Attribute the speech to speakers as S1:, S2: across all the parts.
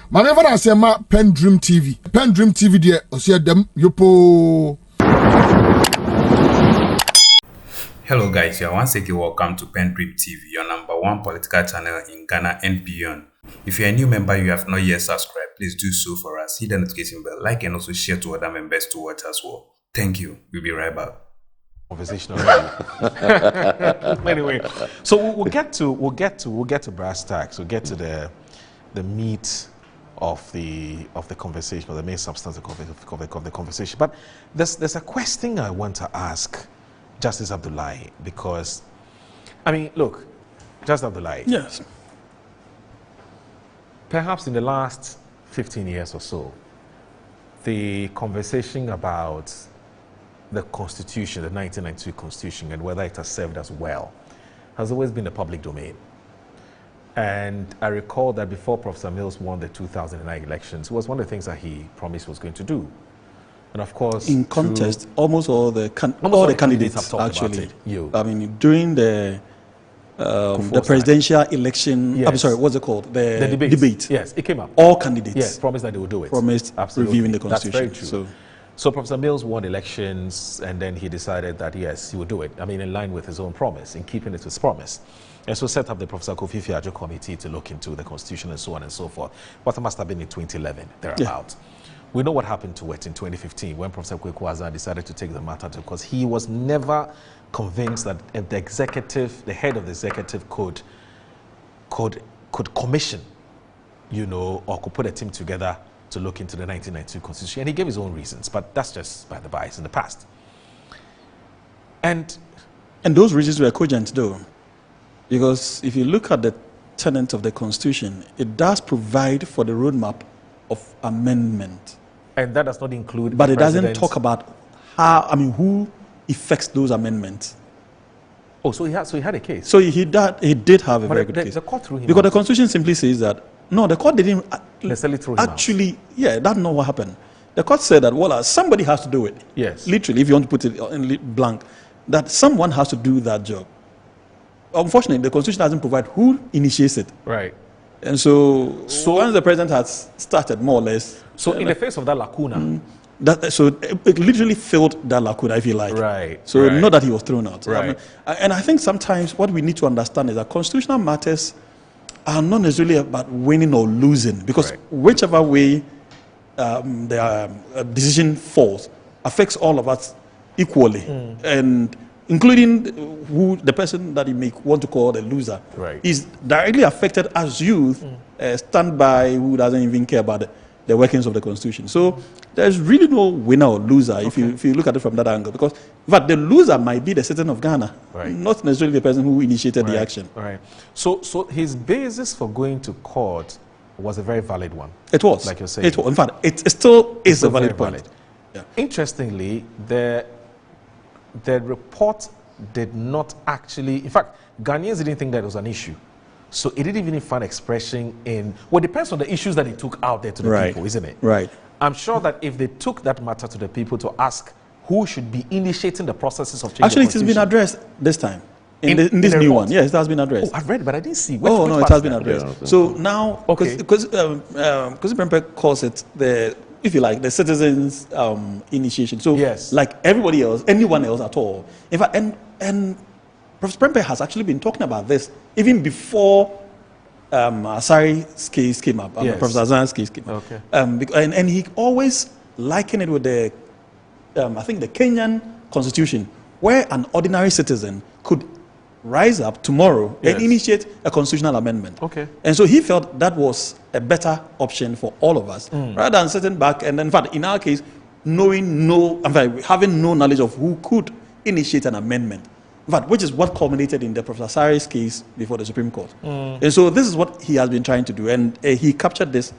S1: Manever I say ma PENDREAM TV. PENDREAM TV there, I see them yopo.
S2: Hello guys, you are once again welcome to PENDREAM TV, your #1 political channel in Ghana and beyond. If you are a new member, you have not yet subscribed, please do so for us. Hit the notification bell, like and also share to other members to watch as well. Thank you. We'll be right back.
S3: Conversation already. Anyway, so we'll get to brass tacks. We'll get to the meat of the conversation, or the main substance of the conversation. But there's a question I want to ask Justice Abdullahi, because I mean, look, Justice Abdullahi.
S4: Yes.
S3: Perhaps in the last 15 years or so, the conversation about the Constitution, the 1992 Constitution, and whether it has served us well, has always been the public domain. And I recall that before Professor Mills won the 2009 elections, it was one of the things that he promised was going to do. And of course,
S4: in contest, almost all the candidates
S3: have talked
S4: actually.
S3: About it.
S4: I mean, during the presidential election,
S3: yes.
S4: I'm sorry, what's it called? The debate.
S3: Yes, it came up.
S4: All candidates.
S3: Yes, promised that they would do it.
S4: Promised
S3: Absolutely.
S4: reviewing the Constitution.
S3: That's very true. So Professor Mills won elections, and then he decided that yes, he would do it. I mean, in line with his own promise, in keeping it his promise. And so set up the Professor Kofi Fiajo committee to look into the Constitution and so on and so forth. What must have been in 2011, thereabout. Yeah. We know what happened to it in 2015 when Professor Kweku Azan decided to take the matter to, because he was never convinced that the executive, the head of the executive could commission, or could put a team together to look into the 1992 Constitution. And he gave his own reasons, but that's just by the by, it's in the past. And
S4: those reasons were cogent though, because if you look at the tenet of the Constitution, it does provide for the roadmap of amendment.
S3: And that does not include.
S4: But it doesn't talk about who effects those amendments.
S3: Oh, so he had a case.
S4: So he did have a very good case.
S3: The court threw him
S4: because
S3: out.
S4: The Constitution simply says that no, the court didn't
S3: necessarily throw him
S4: actually.
S3: Out.
S4: Yeah, that's not what happened. The court said that somebody has to do it.
S3: Yes.
S4: Literally, if you want to put it in blank, that someone has to do that job. Unfortunately, the Constitution doesn't provide who initiates it.
S3: Right.
S4: And so once the president has started, more or less.
S3: So in the face of that lacuna.
S4: So it literally filled that lacuna, if you like.
S3: Right.
S4: So not that he was thrown out.
S3: Right.
S4: And I think sometimes what we need to understand is that constitutional matters are not necessarily about winning or losing, because whichever way the decision falls affects all of us equally. And including who the person that you may want to call the loser is directly affected as youth stand by who doesn't even care about the workings of the Constitution. So there's really no winner or loser if you look at it from that angle, because in fact the loser might be the citizen of Ghana, not necessarily the person who initiated the action.
S3: Right. So his basis for going to court was a very valid one.
S4: It was.
S3: Like you're saying.
S4: It was. In fact, it still is a valid point.
S3: Yeah. Interestingly, the report did not actually, in fact, Ghanaians didn't think that it was an issue. So it didn't even find expression in, well, it depends on the issues that it took out there to the people, isn't it?
S4: Right.
S3: I'm sure that if they took that matter to the people to ask who should be initiating the processes of change.
S4: Actually, it has been addressed this time. In this new one. Yes, it has been addressed.
S3: Oh, I've read it, but I didn't see.
S4: It has been addressed. Yeah, so now, because Prempeh calls it if you like, the citizens' initiation. So, like everybody else, anyone else at all. In fact, and Professor Prempeh has actually been talking about this even before Asari's case came up, Professor Azan's case came up.
S3: Okay.
S4: And he always likened it with the, I think, the Kenyan Constitution, where an ordinary citizen could rise up tomorrow and initiate a constitutional amendment.
S3: Okay.
S4: And so he felt that was a better option for all of us, rather than sitting back and, in fact, in our case, having no knowledge of who could initiate an amendment. In fact, which is what culminated in the Professor Asari's case before the Supreme Court. And so this is what he has been trying to do, and he captured this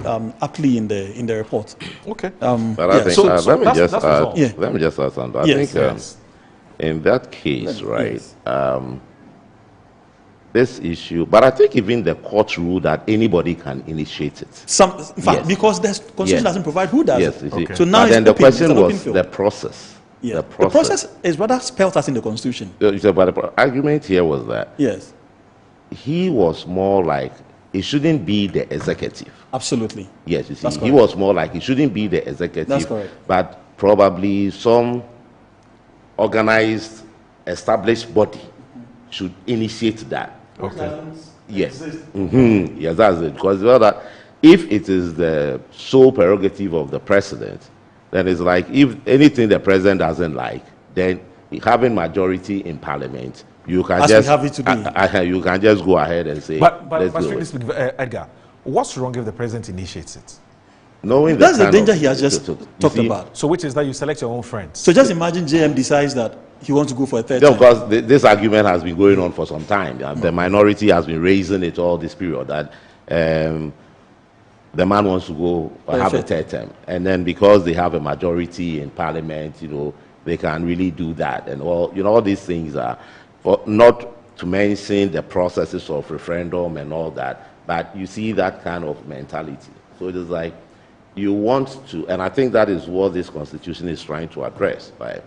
S4: aptly in the report.
S3: Okay.
S5: But I think, let me just add something. I think in that case, this issue, but I think even the court ruled that anybody can initiate it.
S4: In fact, because the Constitution doesn't provide who does it.
S5: Okay.
S4: So now
S5: but then the question was the process.
S4: Yeah. The process is rather spelled out in the Constitution.
S5: But the argument here was that
S4: he was
S5: more like it shouldn't be the executive.
S4: Absolutely.
S5: Yes, you see, he was more like it shouldn't be the executive.
S4: That's correct.
S5: But probably some organized, established body should initiate that.
S4: Okay.
S5: Yes. Yes, that's it. Because if it is the sole prerogative of the president, then it's like if anything the president doesn't like, then having majority in parliament, you can
S4: as
S5: just
S4: we have it today.
S5: you can just go ahead and say.
S3: But strictly speaking, Edgar, what's wrong if the president initiates it?
S5: Knowing
S4: that's the danger he has just talked about.
S3: So which is that you select your own friends.
S4: So just imagine JM decides that he wants to go for a third
S5: term.
S4: Of
S5: course, this argument has been going on for some time. The minority has been raising it all this period that the man wants to go have a third term. And then because they have a majority in parliament, they can really do that. And all these things are, not to mention the processes of referendum and all that, but you see that kind of mentality. So it is like, you want to, and I think that is what this constitution is trying to address, by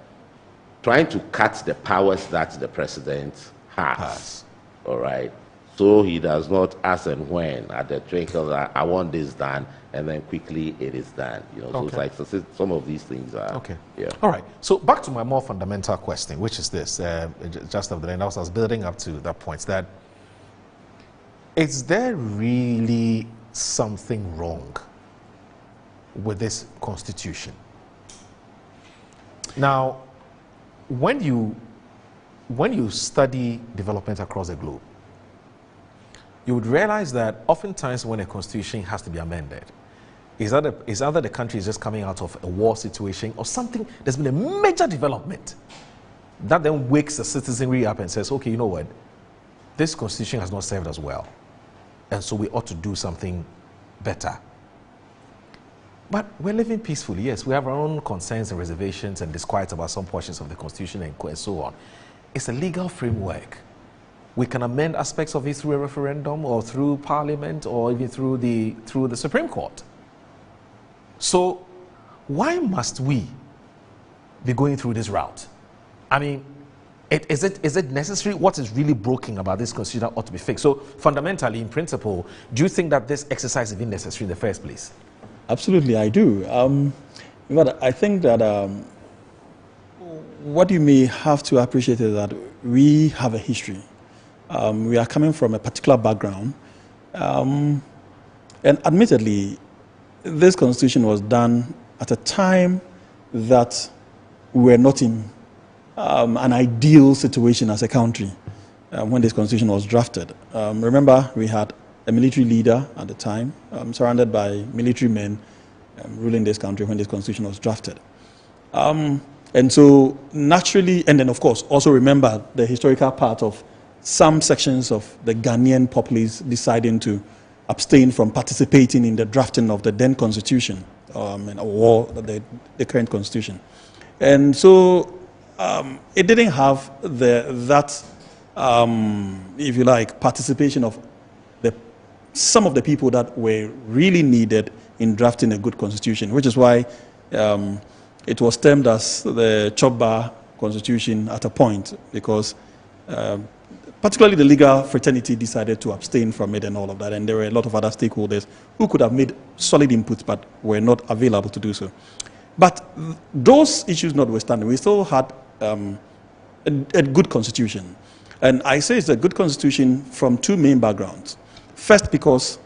S5: trying to cut the powers that the president has. All right. So he does not as and when at the twinkle that I want this done, and then quickly it is done. So it's like some of these things are.
S3: Okay.
S5: Yeah.
S3: All right. So back to my more fundamental question, which is this: just of the end, I was building up to that point. That is there really something wrong with this constitution? Now, when you study development across the globe, you would realize that oftentimes when a constitution has to be amended, is either the country is just coming out of a war situation or something, there's been a major development that then wakes the citizenry up and says, okay, you know what, this constitution has not served us well, and so we ought to do something better. But we're living peacefully. Yes, we have our own concerns and reservations and disquiet about some portions of the constitution and so on. It's a legal framework. We can amend aspects of it through a referendum or through parliament or even through the Supreme Court. So why must we be going through this route? I mean, is it necessary? What is really broken about this constitution ought to be fixed? So fundamentally, in principle, do you think that this exercise is even necessary in the first place?
S4: Absolutely, I do. But I think that what you may have to appreciate is that we have a history. We are coming from a particular background. And admittedly, this constitution was done at a time that we were not in an ideal situation as a country when this constitution was drafted. Remember, we had a military leader at the time, surrounded by military men ruling this country when this constitution was drafted. And so naturally, and then of course, also remember the historical part of some sections of the Ghanaian populace deciding to abstain from participating in the drafting of the then constitution, or the current constitution. And so it didn't have that, if you like, participation of some of the people that were really needed in drafting a good constitution, which is why it was termed as the Chopba constitution at a point, because particularly the legal fraternity decided to abstain from it and all of that, and there were a lot of other stakeholders who could have made solid input but were not available to do so. But those issues notwithstanding, we still had a good constitution. And I say it's a good constitution from two main backgrounds. First, because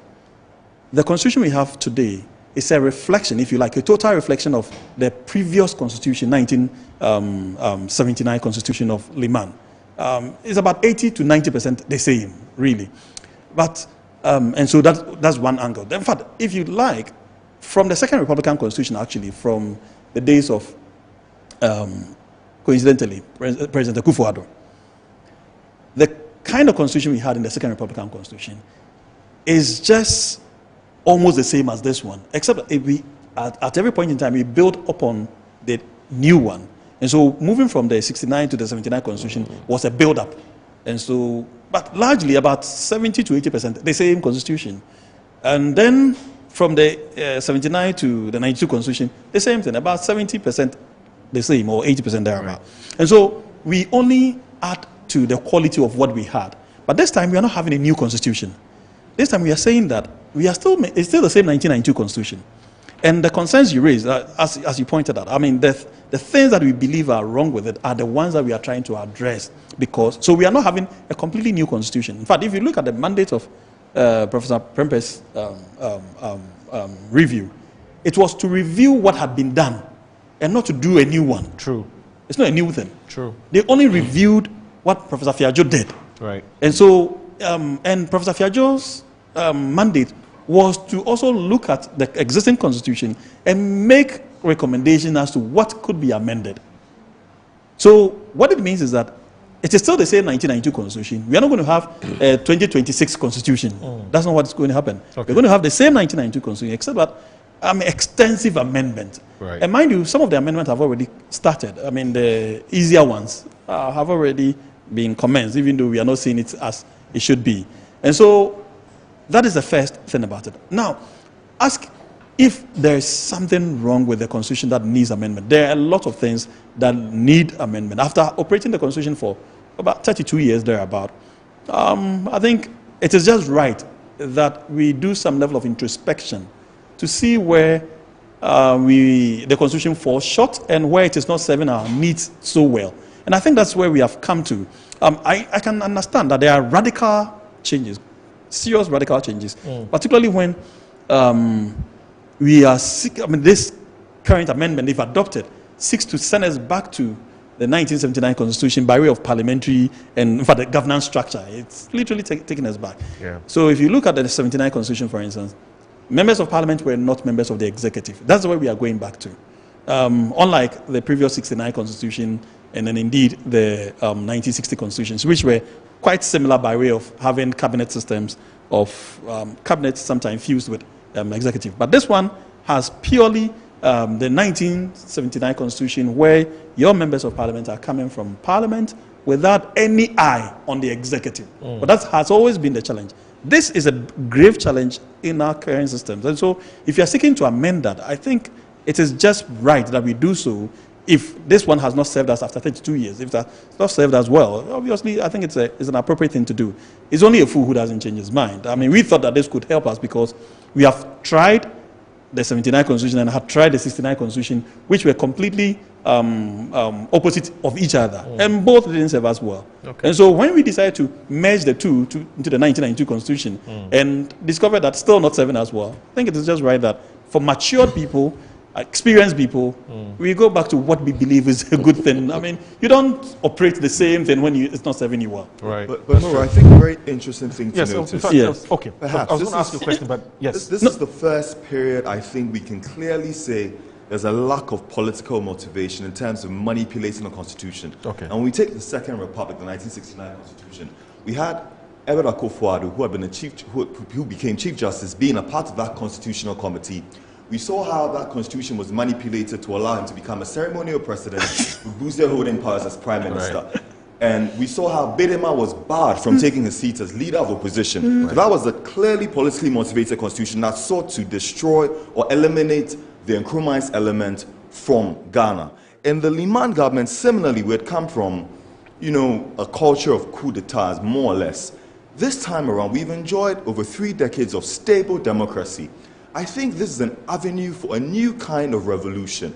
S4: the constitution we have today is a reflection, if you like, a total reflection of the previous constitution, 1979 constitution of Liman. It's about 80 to 90% the same, really. But, and so that's one angle. In fact, if you like, from the Second Republican Constitution, actually, from the days of, coincidentally, President Akufo-Addo, the kind of constitution we had in the Second Republican Constitution is just almost the same as this one, except if we, at every point in time, we build upon the new one. And so moving from the 69 to the 79 Constitution was a build-up. And so, but largely about 70 to 80% the same Constitution. And then from the 79 to the 92 Constitution, the same thing, about 70% the same, or 80% thereabout. Right. And so we only add to the quality of what we had. But this time we are not having a new Constitution. this time we are saying that it's still the same 1992 constitution. And the concerns you raised, as you pointed out, I mean, the things that we believe are wrong with it are the ones that we are trying to address. So we are not having a completely new constitution. In fact, if you look at the mandate of Professor Prempeh's review, it was to review what had been done and not to do a new one.
S3: True.
S4: It's not a new thing.
S3: True.
S4: They only reviewed what Professor Fiajo did.
S3: Right.
S4: And so, and Professor Fiajo's mandate was to also look at the existing constitution and make recommendations as to what could be amended. So what it means is that it is still the same 1992 constitution. We are not going to have a 2026 constitution. That's not what's going to happen.
S3: Okay.
S4: We're going to have the same 1992 constitution, except that extensive amendment.
S3: Right.
S4: And mind you, some of the amendments have already started. I mean, the easier ones have already been commenced, even though we are not seeing it as it should be. And so that is the first thing about it. Now, ask if there is something wrong with the constitution that needs amendment. There are a lot of things that need amendment. After operating the constitution for about 32 years thereabout, I think it is just right that we do some level of introspection to see where the constitution falls short and where it is not serving our needs so well. And I think that's where we have come to. I can understand that there are radical changes, serious radical changes, particularly when we are this current amendment, if adopted, seeks to send us back to the 1979 Constitution by way of parliamentary and, in fact, the governance structure. It's literally taking us back.
S3: Yeah.
S4: So if you look at the 79 Constitution, for instance, members of parliament were not members of the executive. That's where we are going back to. Unlike the previous 69 Constitution and then indeed the 1960 Constitutions, which were quite similar by way of having cabinet systems of cabinets sometimes fused with executive. But this one has purely the 1979 Constitution, where your members of parliament are coming from parliament without any eye on the executive. But that has always been the challenge. This is a grave challenge in our current systems. And so if you are seeking to amend that, I think it is just right that we do so if this one has not served us after 32 years. If that's not served us well, obviously I think it's an appropriate thing to do. It's only a fool who doesn't change his mind. I mean, we thought that this could help us because we have tried the 79 Constitution and have tried the 69 Constitution, which were completely opposite of each other. And both didn't serve us well. Okay. And so when we decided to merge the two into the 1992 Constitution and discovered that still not serving us well, I think it is just right that for matured people, experienced people, we go back to what we believe is a good thing. I mean, you don't operate the same thing when it's not serving you well.
S3: Right.
S6: But Nora, I think a very interesting thing to notice.
S3: In fact,
S4: Yes.
S3: Okay.
S6: Perhaps.
S3: I was going to ask you a question, but yes.
S6: This is the first period I think we can clearly say there's a lack of political motivation in terms of manipulating the Constitution.
S3: Okay.
S6: And when we take the Second Republic, the 1969 Constitution, we had Edward Akufo-Addo, who had been who became Chief Justice, being a part of that Constitutional Committee. We saw how that constitution was manipulated to allow him to become a ceremonial president with boosted holding powers as prime minister. Right. And we saw how Bidema was barred from taking his seat as leader of opposition. So that was a clearly politically motivated constitution that sought to destroy or eliminate the Nkrumah's element from Ghana. In the Liman government, similarly, we had come from, a culture of coup d'etats, more or less. This time around, we've enjoyed over 3 decades of stable democracy. I think this is an avenue for a new kind of revolution.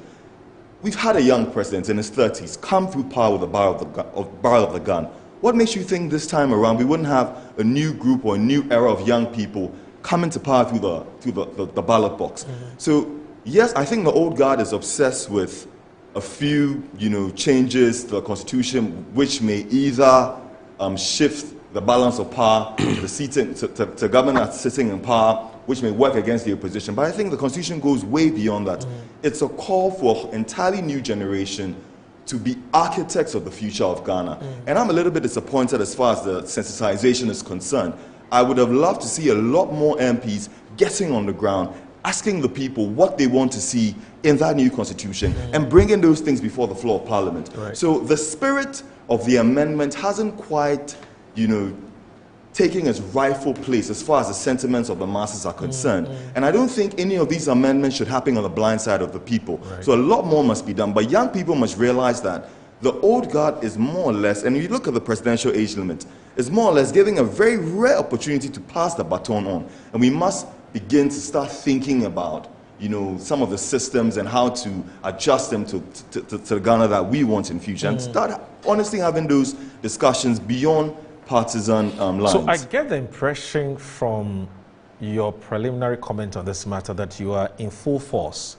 S6: We've had a young president in his 30s come through power with a barrel of the gun. What makes you think this time around we wouldn't have a new group or a new era of young people coming to power through the ballot box? So yes, I think the old guard is obsessed with a few changes to the constitution which may either shift the balance of power to government sitting in power, which may work against the opposition. But I think the Constitution goes way beyond that. It's a call for an entirely new generation to be architects of the future of Ghana. And I'm a little bit disappointed as far as the sensitization is concerned. I would have loved to see a lot more MPs getting on the ground, asking the people what they want to see in that new Constitution, and bringing those things before the floor of Parliament. Right. So the spirit of the amendment hasn't quite, taking its rightful place as far as the sentiments of the masses are concerned. And I don't think any of these amendments should happen on the blind side of the people. Right. So a lot more must be done. But young people must realize that The old guard is more or less, and if you look at the presidential age limit, is more or less giving a very rare opportunity to pass the baton on. And we must begin to start thinking about, you know, some of the systems and how to adjust them to the Ghana that we want in future, and start honestly having those discussions beyond partisan lines.
S3: So I get the impression from your preliminary comment on this matter that you are in full force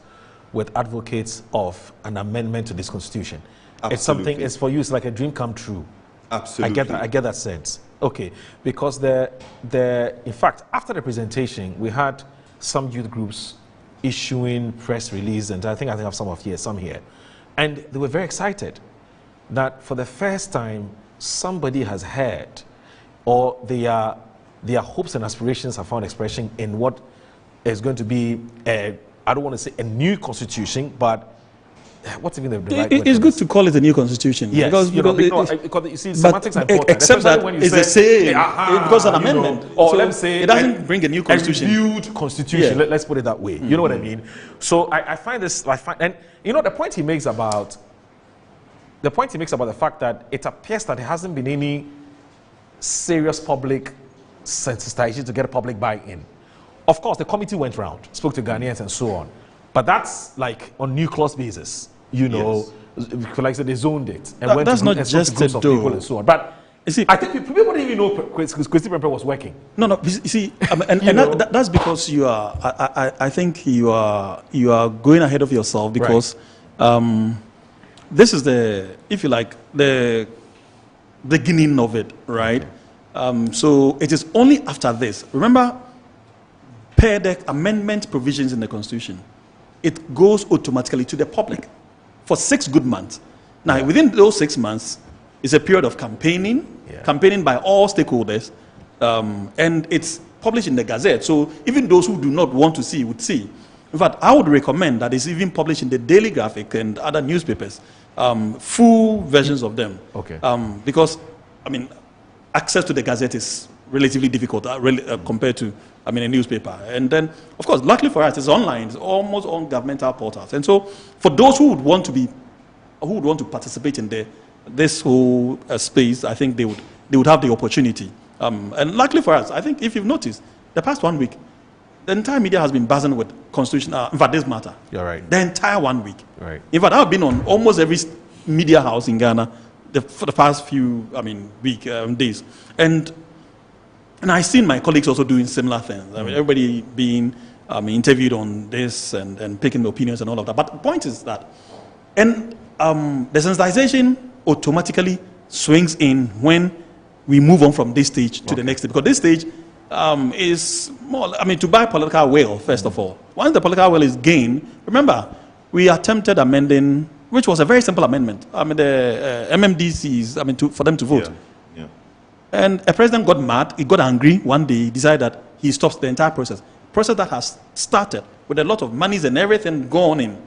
S3: with advocates of an amendment to this constitution.
S6: Absolutely.
S3: It's something, it's for you, it's like a dream come true.
S6: Absolutely.
S3: I get that sense. Okay, because in fact, after the presentation, we had some youth groups issuing press release, and I think I have some here, and they were very excited that for the first time somebody has heard, or their hopes and aspirations have found expression in what is going to be I don't want to say a new constitution, but what's even the right word?
S4: It's good to call it a new constitution.
S3: Yes,
S4: because
S3: you see, semantics are important.
S4: Except that
S3: when you
S4: it's
S3: say,
S4: the same, because an amendment.
S3: Or
S4: so
S3: let's say
S4: it doesn't bring a new constitution.
S3: A renewed constitution.
S4: Yeah.
S3: Let's put it that way. You know what I mean? So I find this, and you know the point he makes about the fact that it appears that there hasn't been any serious public sensitization to get a public buy-in. Of course, the committee went round, spoke to Ghanaians and so on, but that's like on nucleus basis. You know, like I said, they zoned it and went
S4: that's
S3: to
S4: not
S3: groups
S4: just
S3: of people and so on. But
S4: you see,
S3: I think people didn't even know Kwesi Prempeh was working.
S4: No. You see, and that's because you are. I think you are going ahead of yourself, because this is if you like, the beginning of it, right? Okay. So it is only after this. Remember, per the amendment provisions in the Constitution, it goes automatically to the public for 6 good months. Now, within those 6 months, it's a period of campaigning by all stakeholders, and it's published in the Gazette. So even those who do not want to see would see. In fact, I would recommend that it's even published in the Daily Graphic and other newspapers, full versions of them.
S3: Okay.
S4: Because, I mean, access to the Gazette is relatively difficult compared to, a newspaper. And then, of course, luckily for us, it's online. It's almost on governmental portals. And so, for those who would want to participate in this whole space, I think they would have the opportunity. And luckily for us, I think if you've noticed, the past 1 week, the entire media has been buzzing with constitutional. In fact, this matter.
S3: You're right.
S4: The entire 1 week.
S3: Right.
S4: In fact, I've been on almost every media house in Ghana for the past few, days, and I've seen my colleagues also doing similar things. Everybody being interviewed on this and picking opinions and all of that. But the point is that, and the sensitization automatically swings in when we move on from this stage to the next stage. Because this stage is more, to buy political will, first of all. Once the political will is gained, remember, we attempted amending, which was a very simple amendment. The MMDCs, for them to vote.
S6: Yeah.
S4: And a president got mad, he got angry one day, he decided that he stops the entire process. Process that has started with a lot of monies and everything gone in.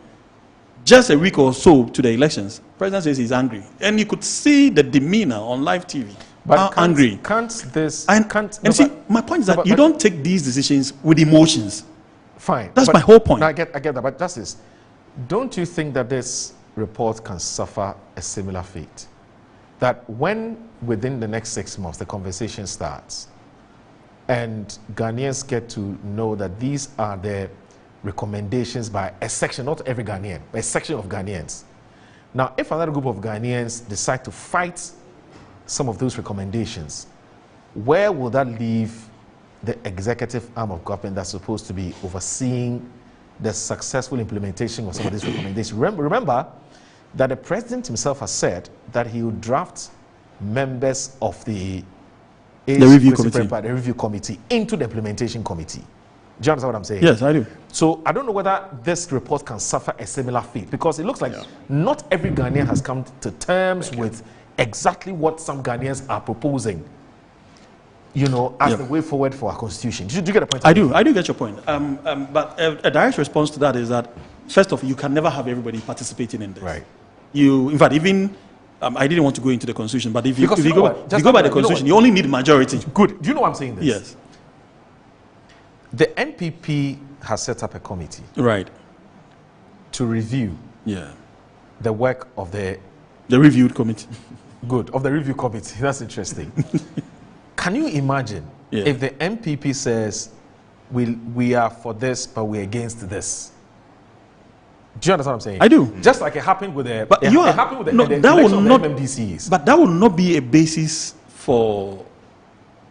S4: Just a week or so to the elections, president says he's angry. And you could see the demeanor on live TV.
S3: But
S4: angry. My point is that you don't take these decisions with emotions.
S3: Fine.
S4: That's my whole point.
S3: No, I get that. But Justice, don't you think that this report can suffer a similar fate? That when within the next 6 months the conversation starts and Ghanaians get to know that these are the recommendations by a section, not every Ghanaian, but a section of Ghanaians. Now, if another group of Ghanaians decide to fight some of those recommendations, where will that leave the executive arm of government that's supposed to be overseeing the successful implementation of some of these recommendations? Remember that the president himself has said that he will draft members of the
S4: review
S3: committee into the implementation committee. Do you understand what I'm saying?
S4: Yes, I do.
S3: So I don't know whether this report can suffer a similar fate, because it looks like not every Ghanaian has come to terms with exactly what some Ghanaians are proposing, as the way forward for our constitution. Do you get a point?
S4: I do get your point. But a direct response to that is that, first of all, you can never have everybody participating in this.
S3: Right.
S4: In fact, even I didn't want to go into the constitution, but if you go by the constitution, you only need majority.
S3: Good. Do you know why I'm saying this?
S4: Yes.
S3: The NPP has set up a committee,
S4: right,
S3: to review the work of the
S4: The reviewed committee.
S3: Good. Of the review committee. That's interesting. Can you imagine if the MPP says, we are for this, but we're against this? Do you understand what I'm saying?
S4: I do.
S3: Just like it happened with the,
S4: But
S3: it happened with the,
S4: no,
S3: the
S4: that
S3: election
S4: will
S3: of
S4: not,
S3: the MMDCs.
S4: But that will not be a basis for.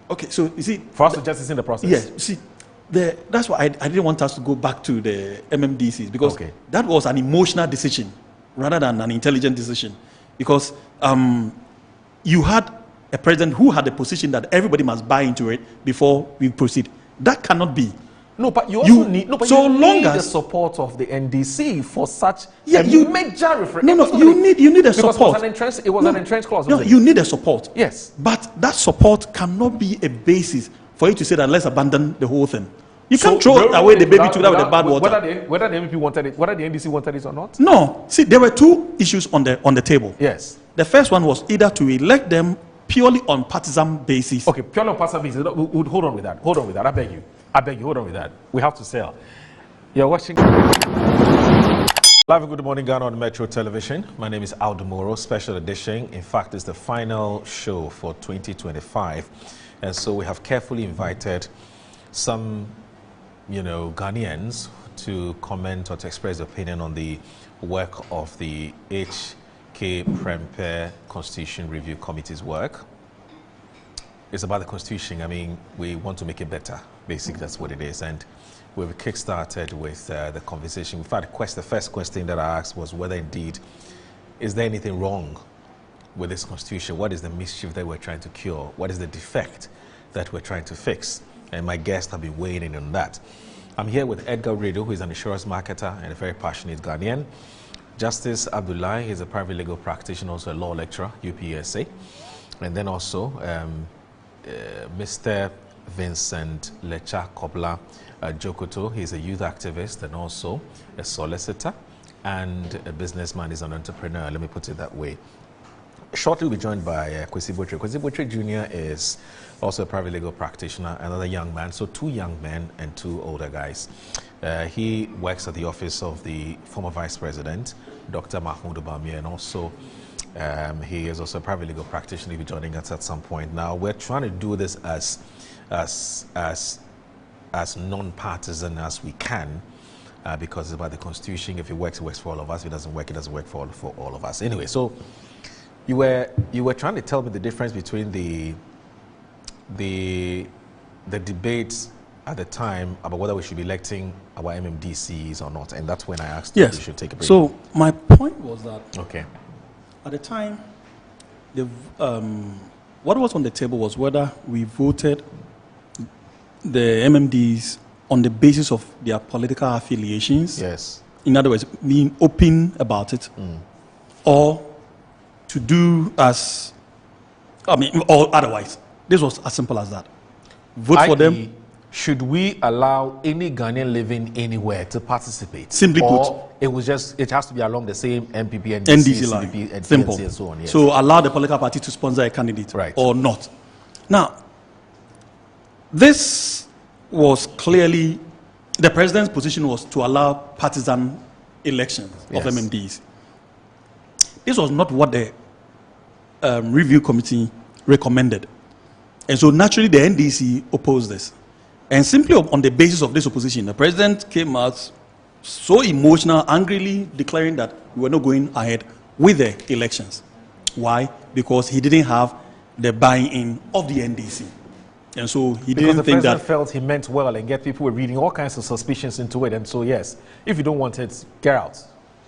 S4: Okay, so you see.
S3: For us to just in the process.
S4: Yes, see, that's why I didn't want us to go back to the MMDCs because that was an emotional decision rather than an intelligent decision. Because you had a president who had a position that everybody must buy into it before we proceed. That cannot be.
S3: No, but you also need. No, but
S4: so
S3: you
S4: long
S3: need
S4: as
S3: the support of the NDC for such
S4: a
S3: major referendum.
S4: No, you need a support.
S3: It was an entrenched clause.
S4: No, you need a support.
S3: Yes,
S4: but that support cannot be a basis for you to say that let's abandon the whole thing. You can't throw away the baby together with the bad water.
S3: Whether the MP wanted it, whether the NDC wanted it or not.
S4: No, see, there were two issues on the table.
S3: Yes,
S4: the first one was either to elect them purely on partisan basis.
S3: Okay, purely on partisan basis. Hold on with that. Hold on with that. I beg you. Hold on with that. We have to sell. You're watching live and Good Morning Ghana on Metro Television. My name is Aldo Moro, special edition. In fact, it's the final show for 2025. And so we have carefully invited some, Ghanaians to comment or to express their opinion on the work of the HK Prempeh Constitution Review Committee's work. It's about the Constitution. I mean, we want to make it better. Basically, that's what it is. And we've kick-started with the conversation. In fact, the first question that I asked was whether indeed, is there anything wrong with this Constitution? What is the mischief that we're trying to cure? What is the defect that we're trying to fix? And my guests have been weighing in on that. I'm here with Edgar Redo, who is an insurance marketer and a very passionate Ghanaian. Justice Abdullahi, he's a private legal practitioner, also a law lecturer, UPSA. And then also Mr. Vincent Lecha Kobla Jokoto. He's a youth activist and also a solicitor and a businessman. He's an entrepreneur, let me put it that way. Shortly we'll be joined by Kwesi Botre. Kwesi Botre Jr. is also a private legal practitioner, another young man, so two young men and two older guys. He works at the office of the former Vice President, Dr. Mahmoud Bawumia, and also he is also a private legal practitioner. He'll be joining us at some point. Now, we're trying to do this as non-partisan as we can, because it's about the Constitution. If it works for all of us. If it doesn't work for all of us. Anyway, so you were trying to tell me the difference between the debates at the time about whether we should be electing our MMDCs or not, and that's when I asked if we should take a break.
S4: So my point was that at the time, what was on the table was whether we voted the MMDs on the basis of their political affiliations.
S3: Yes.
S4: In other words, being open about it, or to do or otherwise. This was as simple as that. Vote for them.
S3: Should we allow any Ghanaian living anywhere to participate?
S4: Simply put,
S3: it has to be along the same MPP,
S4: NDC line.
S3: CDP,
S4: Simple.
S3: and so on. Yes.
S4: So allow the political party to sponsor a candidate, or not. Now, this was clearly the president's position was to allow partisan elections of MMDs. This was not what the review committee recommended, and so naturally the NDC opposed this. And simply on the basis of this opposition, the president came out so emotional, angrily declaring that we were not going ahead with the elections. Why? Because he didn't have the buy-in of the NDC. And so he didn't think that...
S3: Because the president felt he meant well, and yet people were reading all kinds of suspicions into it. And so, yes, if you don't want it, get out.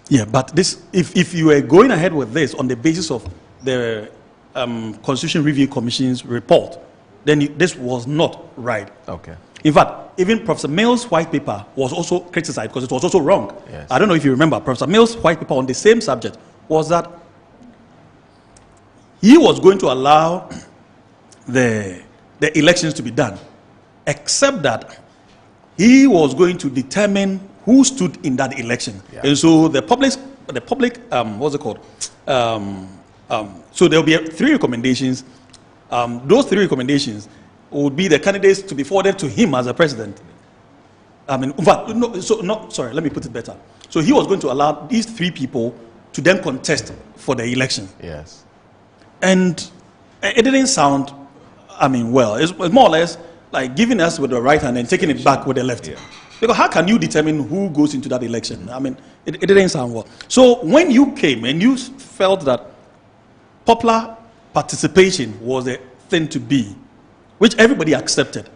S4: Yeah, but this, if you were going ahead with this on the basis of the Constitution Review Commission's report, then this was not right.
S3: Okay.
S4: In fact, even Professor Mills' white paper was also criticized because it was also wrong.
S3: Yes.
S4: I don't know if you remember, Professor Mills' white paper on the same subject was that he was going to allow the elections to be done, except that he was going to determine who stood in that election. Yeah. And so the public, what's it called? So there will be three recommendations. Those three recommendations would be the candidates to be forwarded to him as a president. I mean, in fact, let me put it better. So he was going to allow these three people to then contest for the election.
S3: Yes.
S4: And it didn't sound, I mean, well, it's more or less like giving us with the right hand and taking it back with the left. Because how can you determine who goes into that election? I mean, it didn't sound well. So when you came and you felt that popular participation was a thing to be, which everybody accepted,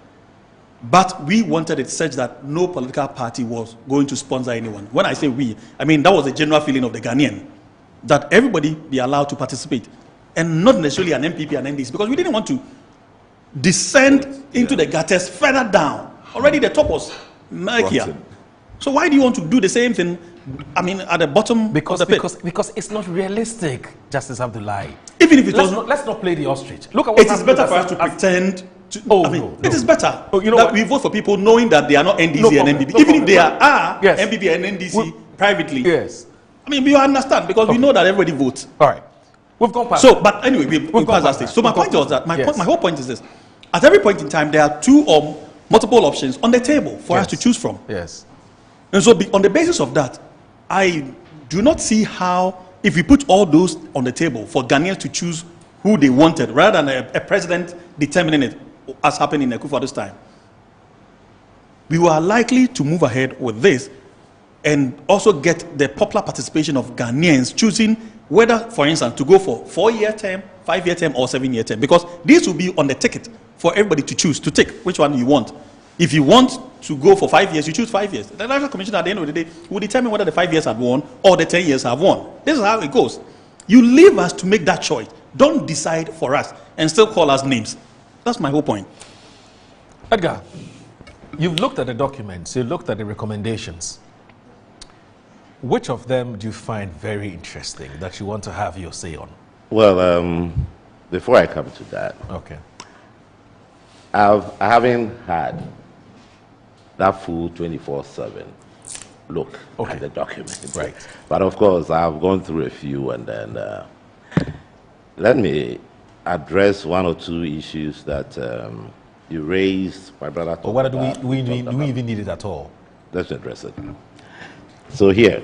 S4: but we wanted it such that no political party was going to sponsor anyone. When I say we, I mean that was the general feeling of the Ghanaian, that everybody be allowed to participate, and not necessarily an MPP and NDC, because we didn't want to descend into the gutters further down. Already the top was murkier. So why do you want to do the same thing, I mean, at the bottom of the pit?
S3: Because it's not realistic, Justice Abdullahi.
S4: Even if it was
S3: let's not play the ostrich. Look at what
S4: it is better for us to pretend to,
S3: Oh,
S4: I mean,
S3: no.
S4: it is better
S3: Oh, you know
S4: that
S3: what?
S4: we vote for people knowing that they are not NDC
S3: No
S4: and
S3: problem,
S4: MPP.
S3: no
S4: Even if
S3: problem.
S4: they are
S3: Yes.
S4: MPP and NDC privately.
S3: Yes.
S4: I mean, we understand because we know that everybody votes.
S3: All right. We've gone past.
S4: So, but anyway, we've
S3: gone
S4: passed that
S3: past
S4: stage.
S3: that.
S4: So my
S3: We've gone
S4: point was
S3: past
S4: that,
S3: that.
S4: my whole point is this. At every point in time, there are two or multiple options on the table for us to choose from.
S3: Yes.
S4: And so on the basis of that, I do not see how, if we put all those on the table for Ghanaians to choose who they wanted, rather than a president determining it, as happened in Akufo-Addo's time, we were likely to move ahead with this and also get the popular participation of Ghanaians choosing whether, for instance, to go for 4-year term, 5-year term, or 7-year term, because these will be on the ticket for everybody to choose, to take which one you want. If you want to go for 5 years, you choose 5 years. The Electoral Commission at the end of the day will determine whether the 5 years have won or the 10 years have won. This is how it goes. You leave us to make that choice. Don't decide for us and still call us names. That's my whole point.
S3: Edgar, you've looked at the documents, you've looked at the recommendations. Which of them do you find very interesting that you want to have your say on?
S5: Well, before I come to that,
S3: Okay.
S5: I haven't had that full 24/7 look at the document.
S3: Right.
S5: But of course, I've gone through a few, and then let me address one or two issues that you raised, my brother.
S3: Or whether do we even need it at all?
S5: Let's address it. So here,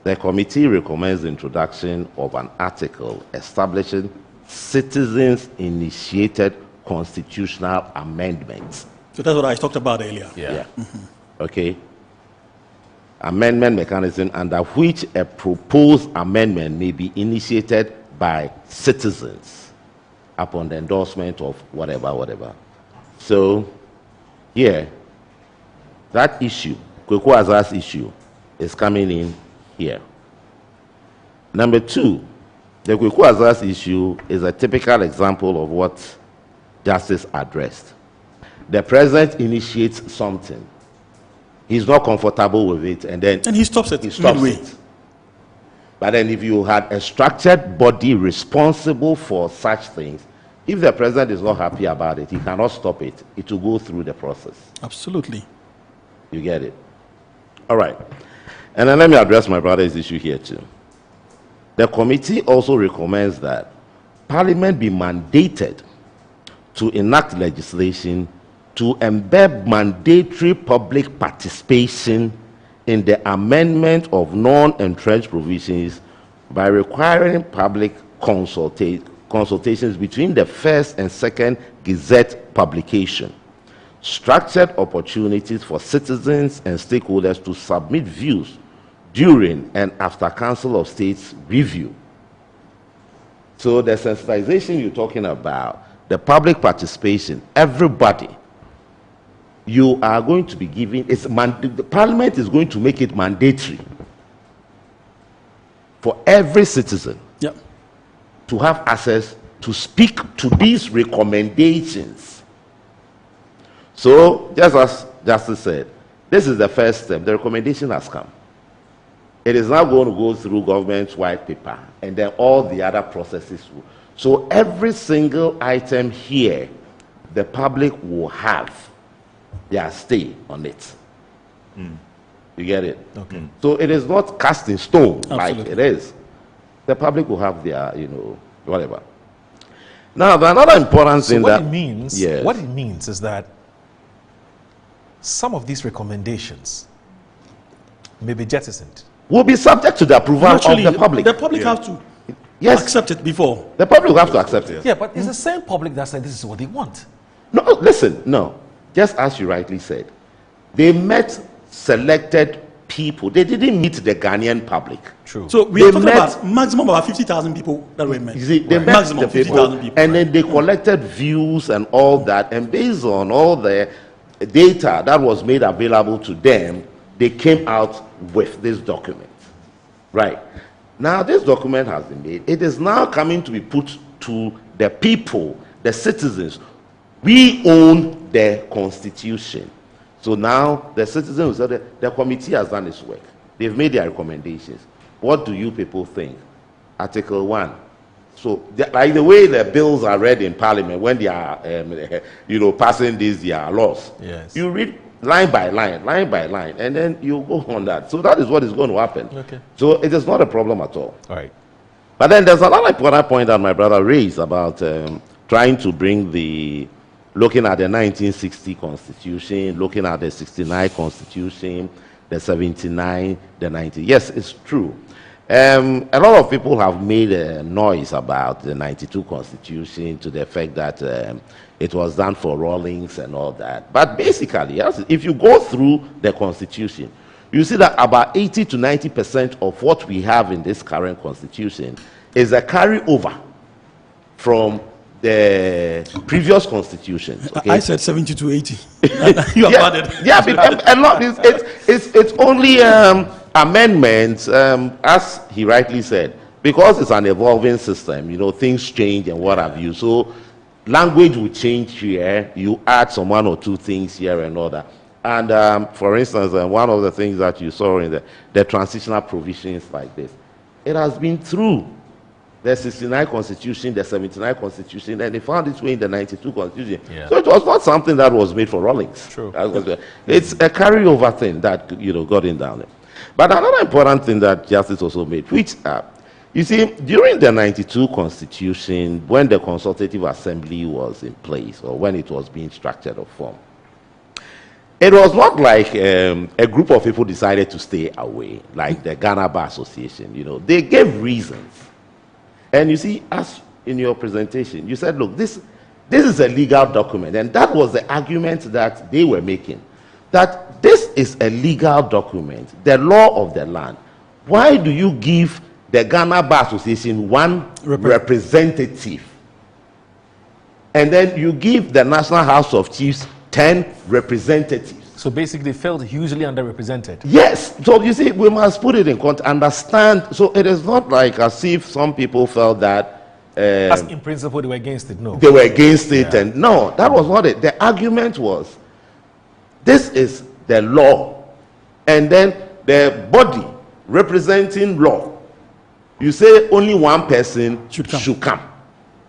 S5: the committee recommends the introduction of an article establishing citizens-initiated constitutional amendments.
S4: So that's what I talked about earlier.
S3: Yeah.
S5: Okay. Amendment mechanism under which a proposed amendment may be initiated by citizens upon the endorsement of whatever. So here, that issue, Kweku Aza's issue, is coming in here. Number two, the Kweku Aza's issue is a typical example of what Justice addressed. The president initiates something. He's not comfortable with it, and then
S4: And he stops it
S5: midway.
S4: midway.
S5: But then if you had a structured body responsible for such things, if the president is not happy about it, he cannot stop it. It will go through the process.
S4: Absolutely.
S5: You get it? All right. And then let me address my brother's issue here too. The committee also recommends that Parliament be mandated to enact legislation to embed mandatory public participation in the amendment of non-entrenched provisions by requiring public consultations between the first and second Gazette publication, structured opportunities for citizens and stakeholders to submit views during and after Council of State's review. So the sensitization you're talking about, the public participation, everybody, you are going to be giving, the Parliament is going to make it mandatory for every citizen to have access to speak to these recommendations. So, just as Justice said, this is the first step. The recommendation has come. It is now going to go through government's white paper, and then all the other processes will. So every single item here, the public will have their stay on it. You get it?
S3: Okay.
S5: So it is not cast in stone like
S4: Absolutely.
S5: it is. The public will have their, whatever. Now, the another important
S3: So
S5: thing
S3: what
S5: that
S3: it means,
S5: Yes.
S3: what it means is that some of these recommendations may be jettisoned.
S5: will be subject to the approval
S4: Naturally,
S5: of the public.
S4: The public have to accept it before.
S5: The public will have to accept it.
S3: Yeah, but it's the same public that said this is what they want.
S5: No, listen, no. Just as you rightly said, they met selected people. They didn't meet the Ghanaian public.
S3: True.
S4: So we are talking about maximum about 50,000 people that were met.
S5: You see, they met
S4: Maximum
S5: the people,
S4: 50,000 people.
S5: and then they collected views and all that, and based on all the data that was made available to them, they came out with this document. Right. Now, this document has been made. It is now coming to be put to the people, the citizens. We own the Constitution. So now the citizens, the committee has done its work. They've made their recommendations. What do you people think? Article 1. So, like the way the bills are read in Parliament when they are, passing these laws.
S3: Yes.
S5: You read line by line, and then you go on that. So that is what is going to happen.
S3: Okay.
S5: So it is not a problem at all.
S3: All right.
S5: But then there's another important point that my brother raised about trying to bring looking at the 1960 Constitution, looking at the 69 Constitution, the 79, the 90. Yes, it's true. A lot of people have made a noise about the 92 Constitution to the effect that it was done for Rawlings and all that. But basically, if you go through the Constitution, you see that about 80 to 90% of what we have in this current Constitution is a carryover from the previous constitutions. Okay?
S4: I said 70 to 80. You have added.
S5: Yeah, but a lot. It's only amendments, as he rightly said, because it's an evolving system. Things change and what have you. So language will change here. You add some one or two things here and all that. And for instance, one of the things that you saw in the transitional provisions like this, it has been through the 69 Constitution, the 79 Constitution, and they found its way in the 92 Constitution.
S3: Yeah.
S5: So it was not something that was made for Rawlings.
S3: True.
S5: It's a carryover thing that got in down there. But another important thing that Justice also made, which you see, during the 92 Constitution, when the Consultative Assembly was in place, or when it was being structured or formed, it was not like a group of people decided to stay away, like the Ghana Bar Association. They gave reasons. And you see, as in your presentation, you said, look, this is a legal document. And that was the argument that they were making, that this is a legal document, the law of the land. Why do you give the Ghana Bar Association one representative? And then you give the National House of Chiefs 10 representatives.
S3: So basically, they felt hugely underrepresented.
S5: Yes. So you see, we must put it in context, understand. So it is not like as if some people felt that
S3: As in principle, they were against it. No.
S5: they were against it. And no, that was not it. The argument was, this is the law. And then the body representing law, you say only one person should come.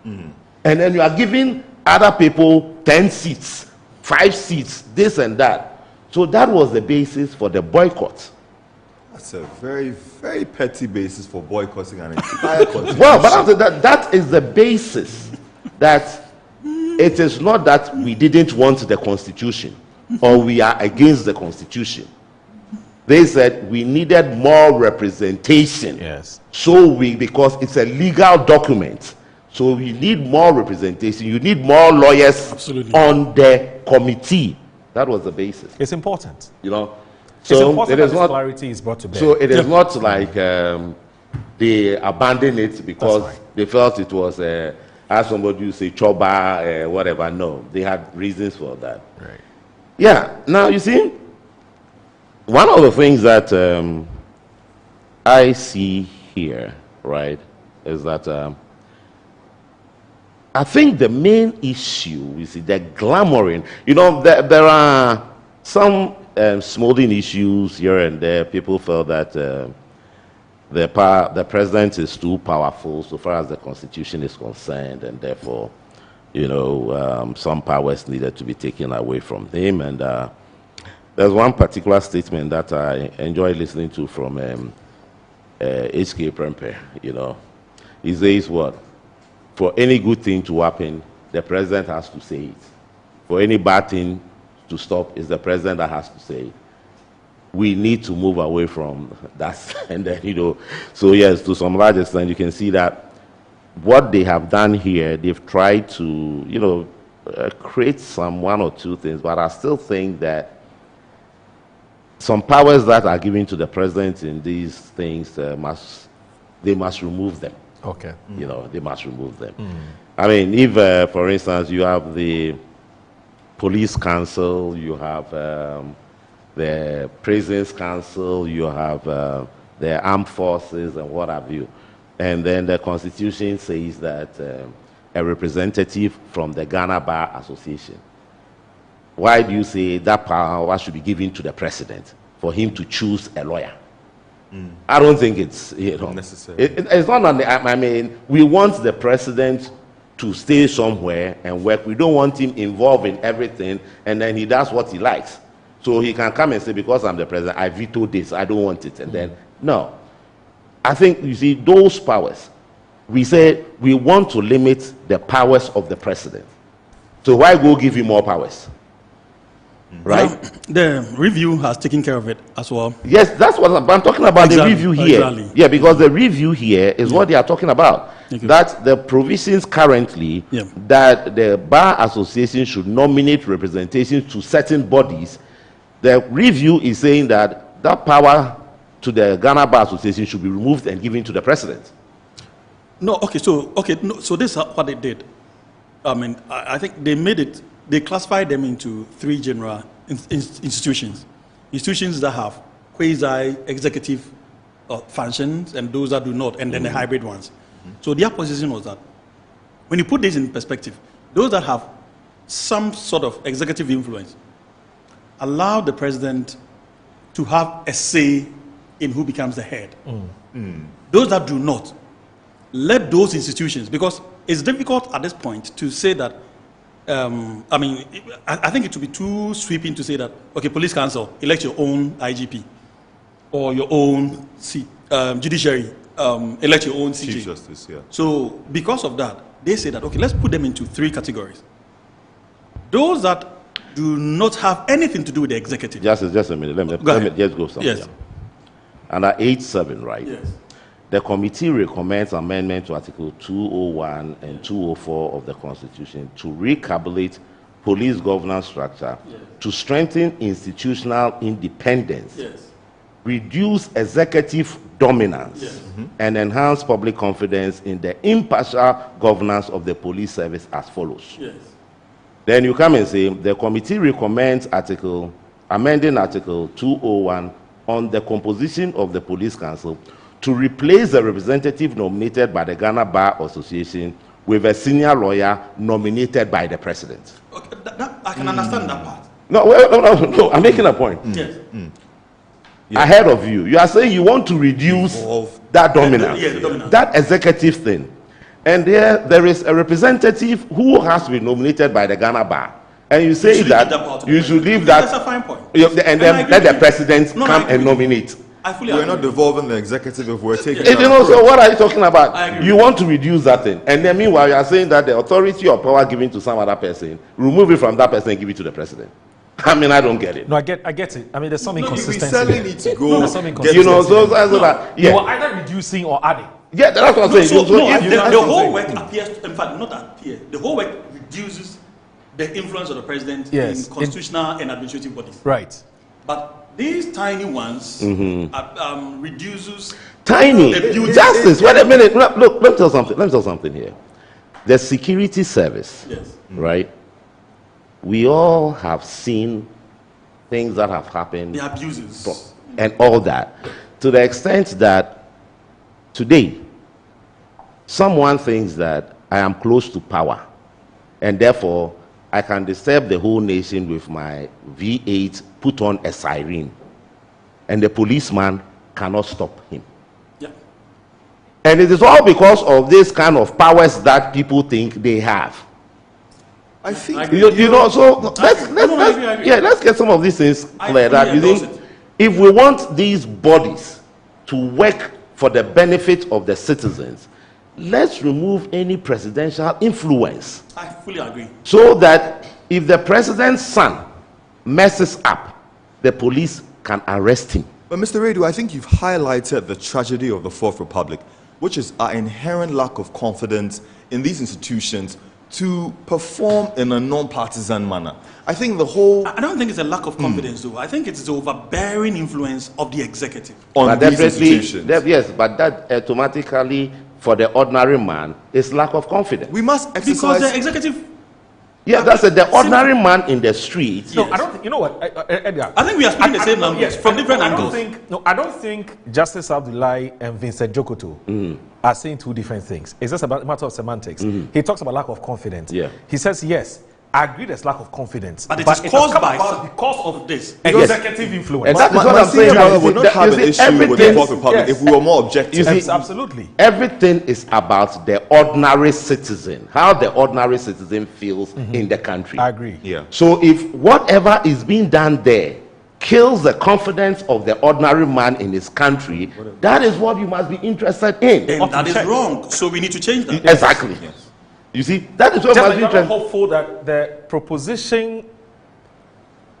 S5: And then you are giving other people 10 seats, 5 seats, this and that. So that was the basis for the boycott.
S6: That's a very, very petty basis for boycotting an entire constitution.
S5: Well, but after that is the basis. That it is not that we didn't want the Constitution or we are against the Constitution. They said we needed more representation.
S3: Yes.
S5: So because it's a legal document, so we need more representation. You need more lawyers on the committee. That was the basis.
S3: It's important.
S5: So
S3: It's important
S5: it is
S3: that
S5: not,
S3: clarity is brought to bear.
S5: so it is not like they abandoned it because they felt it was, as somebody would say, choba, whatever. No, they had reasons for that.
S3: Right.
S5: Yeah. Now, you see, one of the things that I see here, right, is that I think the main issue, you see, the glamoring. There are some smoldering issues here and there. People felt that the president is too powerful so far as the Constitution is concerned, and therefore, some powers needed to be taken away from him. And there's one particular statement that I enjoy listening to from H.K. Prempeh. He says what? For any good thing to happen, the president has to say it. For any bad thing to stop, it's the president that has to say it. we need to move away from that. And then, you know, so yes, to some large extent, you can see that what they have done here, they've tried to, you know, create some one or two things, but I still think that some powers that are given to the president in these things they must remove them.
S3: Okay.
S5: You know, they must remove them. I mean, if, for instance, you have the police council, you have the prisons council, you have the armed forces and what have you. And then the Constitution says that a representative from the Ghana Bar Association. Why do you say that power should be given to the president for him to choose a lawyer? I don't think it's, you know,
S6: necessary.
S5: It's not. I mean, we want the president to stay somewhere and work. We don't want him involved in everything, and then he does what he likes. So he can come and say, because I'm the president, I veto this. I don't want it. And then no. I think, you see, those powers. We say we want to limit the powers of the president. So why go give him more powers? Right?
S4: The review has taken care of it as well.
S5: Yes, that's what I'm talking about.
S4: Exactly,
S5: the review here.
S4: exactly.
S5: Yeah, because the review here is what they are talking about.
S4: Thank you.
S5: That the provisions currently that the Bar Association should nominate representation to certain bodies, the review is saying that that power to the Ghana Bar Association should be removed and given to the president.
S4: No, okay, so this is what they did. I mean, I think they made it, they classified them into three general institutions. Institutions that have quasi-executive functions and those that do not, and then the hybrid ones. So their position was that, when you put this in perspective, those that have some sort of executive influence allow the president to have a say in who becomes the head. Those that do not, let those institutions, because it's difficult at this point to say that, I mean, I think it would be too sweeping to say that, okay, police council, elect your own IGP, or your own judiciary, elect your own CJ.
S6: Chief Justice, yeah.
S4: So because of that, they say that, okay, let's put them into three categories. Those that do not have anything to do with the executive.
S5: Just a minute. Let me just go somewhere.
S4: Yes.
S5: Under 8.7, right?
S4: Yes.
S5: The committee recommends amendment to Article 201 and 204 of the Constitution to recalculate police governance structure, to strengthen institutional independence, reduce executive dominance, and enhance public confidence in the impartial governance of the police service as follows. Then you come and say, the committee recommends amending Article 201 on the composition of the police council to replace the representative nominated by the Ghana Bar Association with a senior lawyer nominated by the president.
S4: Okay, I can understand that part.
S5: No, I'm making a point. Ahead of you, you are saying you want to reduce that dominance, that executive thing. And there is a representative who has to be nominated by the Ghana Bar. And you say that you should leave that.
S4: That's a fine point.
S5: And then let the president come and nominate.
S6: We're not devolving the executive if we're taking.
S5: You know, so what are you talking about? You want to reduce that thing, and then meanwhile you are saying that the authority or power given to some other person, remove it from that person and give it to the president. I mean, I don't get it.
S3: No, I get it. I mean, there's some inconsistency.
S6: We certainly need to go.
S3: There's some inconsistency.
S5: You know, so that
S3: You are either reducing or adding.
S5: Yeah, that's what I'm saying.
S4: The whole work appears, in fact, not appear. The whole work reduces the influence of the president in constitutional and administrative bodies.
S3: Right.
S4: But these tiny ones reduces
S5: tiny justice. Wait a minute. Look, let me tell something. Let me tell something here. The security service, right? We all have seen things that have happened,
S4: the abuses,
S5: and all that, to the extent that today someone thinks that I am close to power, and therefore I can disturb the whole nation with my V8, put on a siren, and the policeman cannot stop him. And it is all because of this kind of powers that people think they have.
S6: I think
S5: you know. So let's get some of these things clear. That you think, if we want these bodies to work for the benefit of the citizens, let's remove any presidential influence.
S4: I fully agree.
S5: So that if the president's son messes up, the police can arrest him.
S6: But Mr. Radu, I think you've highlighted the tragedy of the Fourth Republic, which is our inherent lack of confidence in these institutions to perform in a non-partisan manner. I think the whole...
S4: I don't think it's a lack of confidence, though. I think it's the overbearing influence of the executive
S6: on these institutions.
S5: Yes, but that automatically, for the ordinary man, is lack of confidence.
S6: We must exercise...
S4: Because the executive...
S5: Yeah, that's it. The ordinary man in the street.
S3: No, I don't think, you know what, Edgar?
S4: I think we are speaking the same language from different angles.
S3: I don't think Justice Abdullahi and Vincent Jokoto are saying two different things. It's just about a matter of semantics. He talks about lack of confidence.
S5: Yeah.
S3: He says, yes, I agree there's lack of confidence.
S4: But it is caused because of this.
S3: Executive influence.
S5: And that is what I'm saying.
S6: Brother would not have an issue with the Fourth Republic if we were more objective.
S3: Absolutely.
S5: Everything is about the ordinary citizen, how the ordinary citizen feels in the country.
S3: I agree.
S6: Yeah.
S5: So if whatever is being done there kills the confidence of the ordinary man in his country, that is what you must be interested in.
S4: And that is wrong. So we need to change that.
S5: Exactly.
S6: Yes.
S5: You see, that is what
S3: Just
S5: must
S3: like
S5: be
S3: I'm
S5: interested.
S3: hopeful that the proposition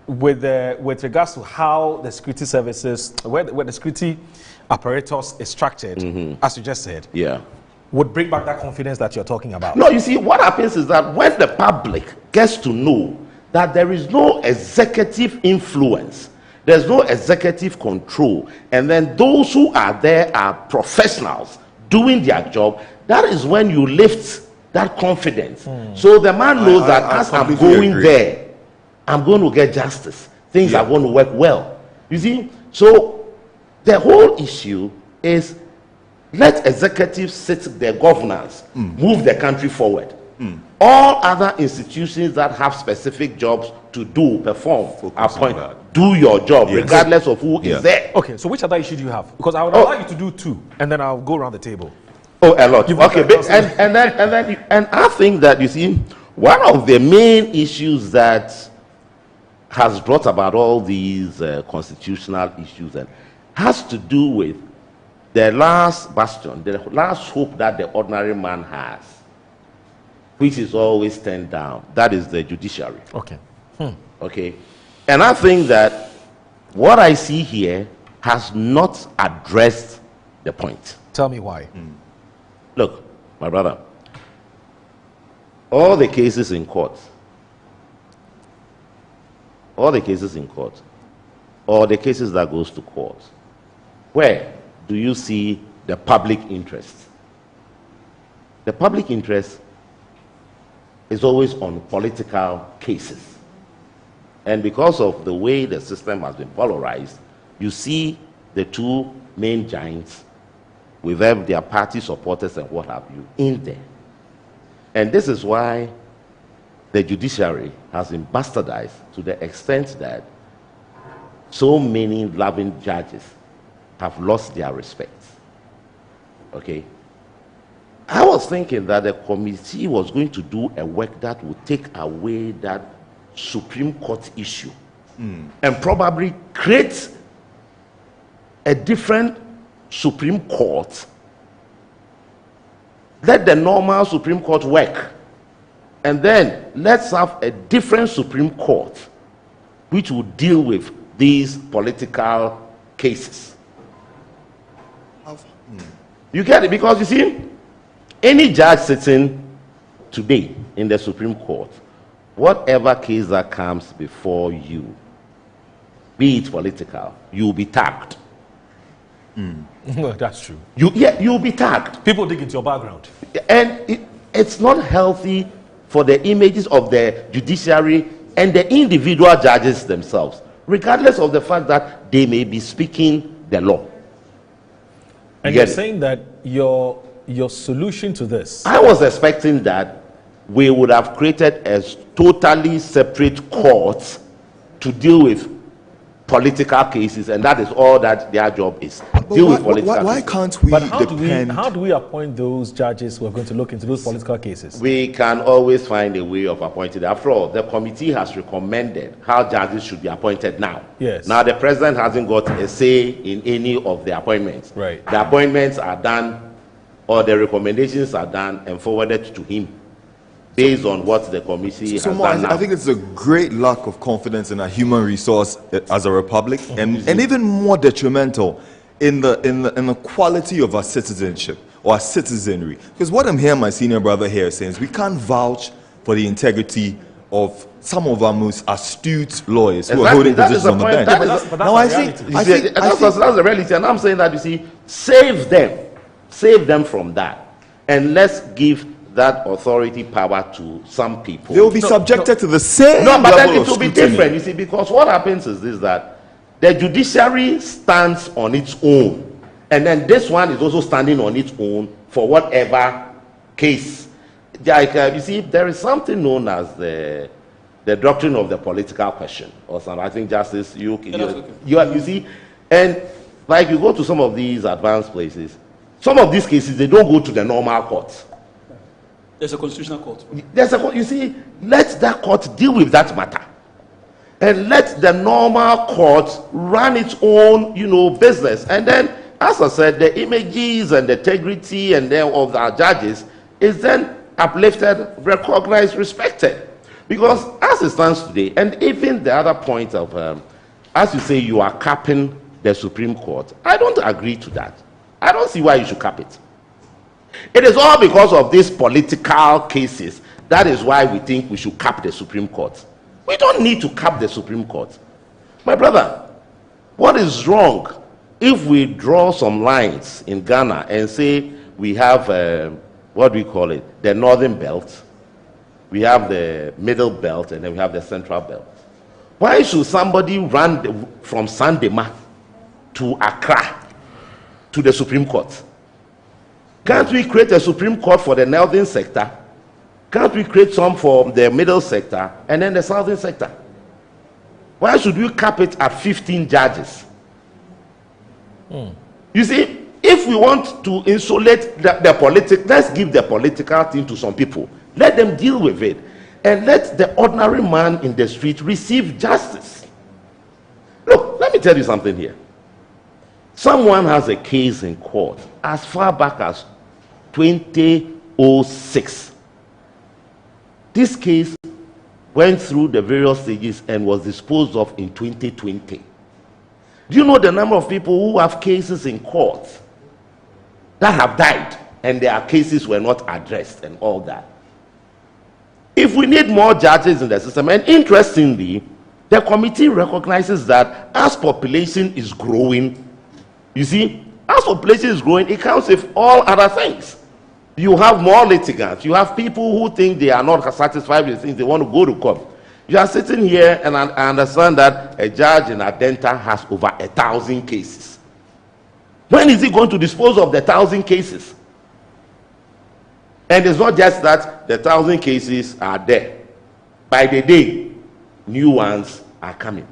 S3: with regards to how the security services, where the security apparatus is structured, as you just said,
S5: Yeah.
S3: would bring back that confidence that you're talking about.
S5: No, you see, what happens is that when the public gets to know that there is no executive influence, there's no executive control, and then those who are there are professionals doing their job, that is when you lift that confidence. So the man knows that as I'm going there, I'm going to get justice. Things are going to work well. You see? So the whole issue is let executives sit their governance, move the country forward. All other institutions that have specific jobs to do, perform, appoint, do your job, regardless of who is there.
S3: Okay, so which other issue do you have? Because I would allow you to do two, and then I'll go around the table.
S5: Oh, a lot. Okay, and I think that, you see, one of the main issues that has brought about all these constitutional issues and has to do with the last bastion, the last hope that the ordinary man has, which is always turned down. That is the judiciary.
S3: Okay.
S5: Okay, and I think that what I see here has not addressed the point.
S3: Tell me why.
S5: Look, my brother, all the cases in court, or the cases that goes to court, where do you see the public interest? The public interest is always on political cases. And because of the way the system has been polarized, you see the two main giants with them, their party supporters and what have you, in there. And this is why the judiciary has been bastardized to the extent that so many loving judges have lost their respect. Okay? I was thinking that the committee was going to do a work that would take away that Supreme Court issue and probably create a different Supreme Court. Let the normal Supreme Court work, and then let's have a different Supreme Court which will deal with these political cases. You get it? Because you see, any judge sitting today in the Supreme Court, whatever case that comes before you, be it political, you'll be tagged.
S3: No, that's true.
S5: You'll be tagged.
S3: People dig into your background.
S5: And it's not healthy for the images of the judiciary and the individual judges themselves, regardless of the fact that they may be speaking the law.
S3: And you're saying that your solution to this...
S5: I was expecting that we would have created a totally separate court to deal with political cases, and that is all that their job is. Deal with political cases.
S6: Why can't we depend...
S3: How do we appoint those judges who are going to look into those political cases?
S5: We can always find a way of appointing. After all, the committee has recommended how judges should be appointed now.
S3: Yes.
S5: Now, the president hasn't got a say in any of the appointments.
S3: Right.
S5: The appointments are done, or the recommendations are done and forwarded to him. based on what the committee has done now.
S6: I think it's a great lack of confidence in our human resource as a republic, and even more detrimental in the quality of our citizenship or our citizenry. Because what I'm hearing my senior brother here saying is we can't vouch for the integrity of some of our most astute lawyers who are holding positions on the bench.
S5: That's the reality, and I'm saying that, you see, save them from that, and let's give that authority power to some people.
S6: They will be subjected to the same
S5: but
S6: level
S5: then it
S6: of
S5: will be
S6: scrutiny.
S5: different, you see, because what happens is this, that the judiciary stands on its own, and then this one is also standing on its own for whatever case. Like, you see, there is something known as the doctrine of the political question, or something. I think Justice, you see, and like you go to some of these advanced places, some of these cases, they don't go to the normal court.
S4: There's a constitutional court.
S5: You see, let that court deal with that matter, and let the normal court run its own, business. And then, as I said, the images and the integrity and then of our judges is then uplifted, recognized, respected. Because as it stands today, and even the other point of, as you say, you are capping the Supreme Court, I don't agree to that. I don't see why you should cap it. It is all because of these political cases. That is why we think we should cap the Supreme Court. We don't need to cap the Supreme Court. My brother, what is wrong if we draw some lines in Ghana and say we have, what do we call it, the Northern Belt, we have the Middle Belt, and then we have the Central Belt? Why should somebody run from Sandema to Accra to the Supreme Court? Can't we create a Supreme Court for the Northern sector? Can't we create some for the Middle sector and then the Southern sector? Why should we cap it at 15 judges? You see, if we want to insulate the politics, let's give the political thing to some people. Let them deal with it, and let the ordinary man in the street receive justice. Look, let me tell you something here. Someone has a case in court as far back as 2006. This case went through the various stages and was disposed of in 2020. Do you know the number of people who have cases in court that have died and their cases were not addressed and all that? If we need more judges in the system, and interestingly, the committee recognizes that as population is growing, you see, as population is growing, it counts with all other things. You have more litigants. You have people who think they are not satisfied with things, they want to go to court. You are sitting here, and I understand that a judge in Adenta has over 1,000 cases. When is he going to dispose of the 1,000 cases? And it's not just that the 1,000 cases are there. By the day, new ones are coming.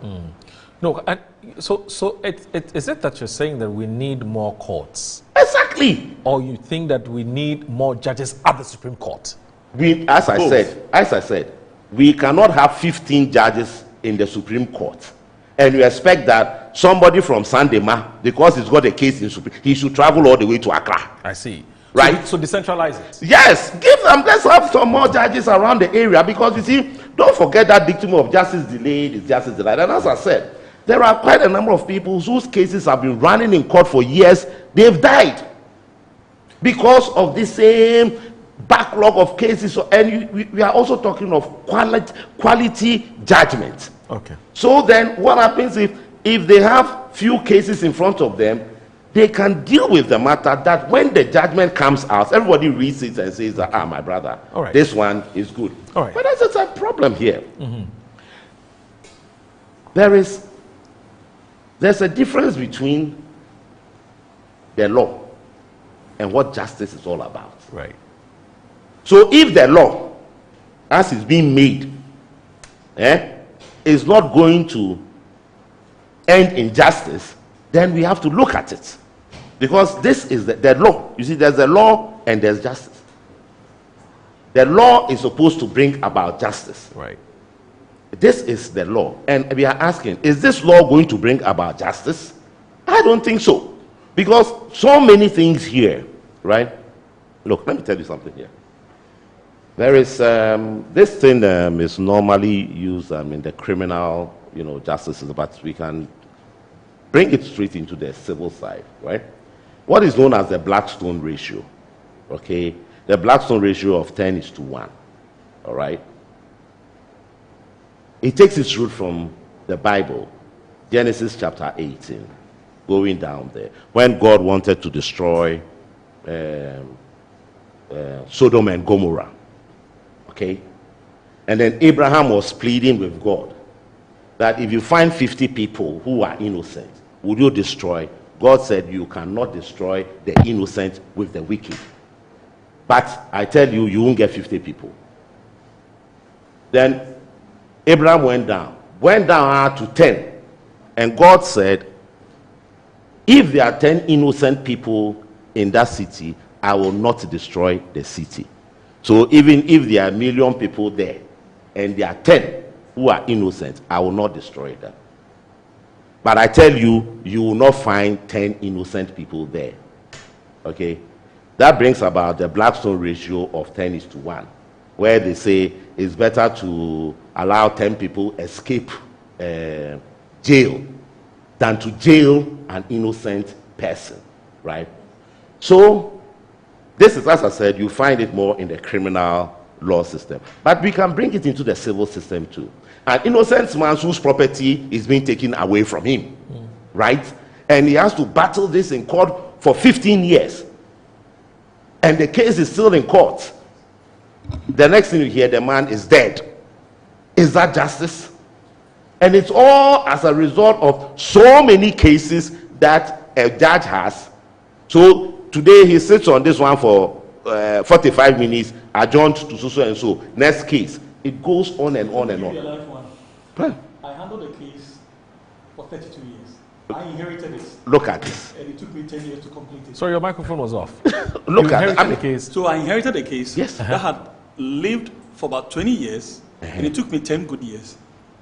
S3: No, and so is it that you're saying that we need more courts?
S5: Exactly.
S3: Or you think that we need more judges at the Supreme Court?
S5: As I said, we cannot have 15 judges in the Supreme Court, and we expect that somebody from Sandema, because he's got a case in Supreme, he should travel all the way to Accra.
S3: I see.
S5: Right?
S3: So decentralize it.
S5: Yes, give them. Let's have some more judges around the area, because you see, don't forget that dictum of justice delayed is justice denied. And as I said, there are quite a number of people whose cases have been running in court for years. They've died because of the same backlog of cases. And we are also talking of quality judgment.
S3: Okay.
S5: So then what happens if they have few cases in front of them, they can deal with the matter, that when the judgment comes out, everybody reads it and says, my brother,
S3: all right,
S5: this one is good.
S3: All right.
S5: But there's a problem here. There's a difference between the law and what justice is all about.
S3: Right.
S5: So if the law, as is being made, is not going to end in justice, then we have to look at it. Because this is the law. You see, there's the law and there's justice. The law is supposed to bring about justice.
S3: Right.
S5: This is the law. And we are asking, is this law going to bring about justice? I don't think so. Because so many things here, right? Look, let me tell you something here. There is this thing is normally used in the criminal, justice system, but we can bring it straight into the civil side, right? What is known as the Blackstone ratio, okay? The Blackstone ratio of 10:1, all right? It takes its root from the Bible, Genesis chapter 18, going down there, when God wanted to destroy Sodom and Gomorrah. Okay? And then Abraham was pleading with God that if you find 50 people who are innocent, would you destroy? God said, you cannot destroy the innocent with the wicked. But I tell you, you won't get 50 people. Then Abraham went down to 10. And God said, if there are 10 innocent people in that city, I will not destroy the city. So even if there are 1 million people there, and there are 10 who are innocent, I will not destroy them. But I tell you, you will not find 10 innocent people there. Okay? That brings about the Blackstone ratio of 10:1, where they say it's better to allow 10 people escape jail than to jail an innocent person, right? So this is, as I said, you find it more in the criminal law system. But we can bring it into the civil system too. An innocent man whose property is being taken away from him, right? And he has to battle this in court for 15 years. And the case is still in court. The next thing you hear, the man is dead. Is that justice? And it's all as a result of so many cases that a judge has. So today he sits on this one for 45 minutes, adjourned to so and so. Next case. It goes on and on and on.
S4: I handled a case for 32 years. I inherited it.
S5: Look at this.
S4: And it took me 10 years to complete it.
S3: Sorry, your microphone was off.
S5: Look at it.
S3: The case.
S4: So I inherited a case
S5: Yes.
S4: that had lived for about 20 years, and it took me 10 good years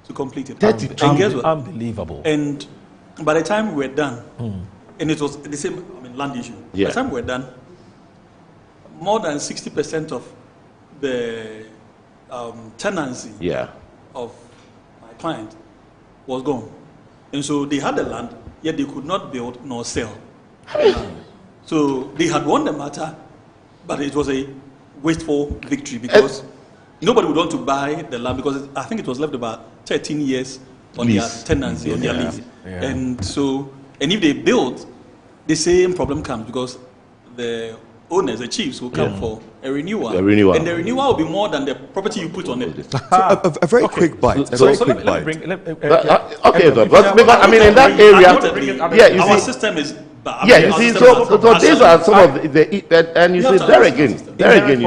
S4: to complete it.
S5: 32.
S4: And guess what?
S3: Unbelievable.
S4: And by the time we were done, and it was the same land issue.
S5: Yeah.
S4: By the time we were done, more than 60% of the tenancy of my client was gone. And so they had the land, yet they could not build nor sell. So they had won the matter, but it was a wasteful victory because nobody would want to buy the land because I think it was left about 13 years on their tenancy, on their lease.
S3: Yeah.
S4: And so, and if they build, the same problem comes because the owners, the chiefs, will come for a renewal. And the renewal will be more than the property you put on it.
S6: So a very quick bite.
S3: So
S6: quick
S3: let me
S6: bite.
S3: bring.
S5: Okay, because I mean in that area,
S4: Our system is.
S5: you see, so these are some of the and you see there again, you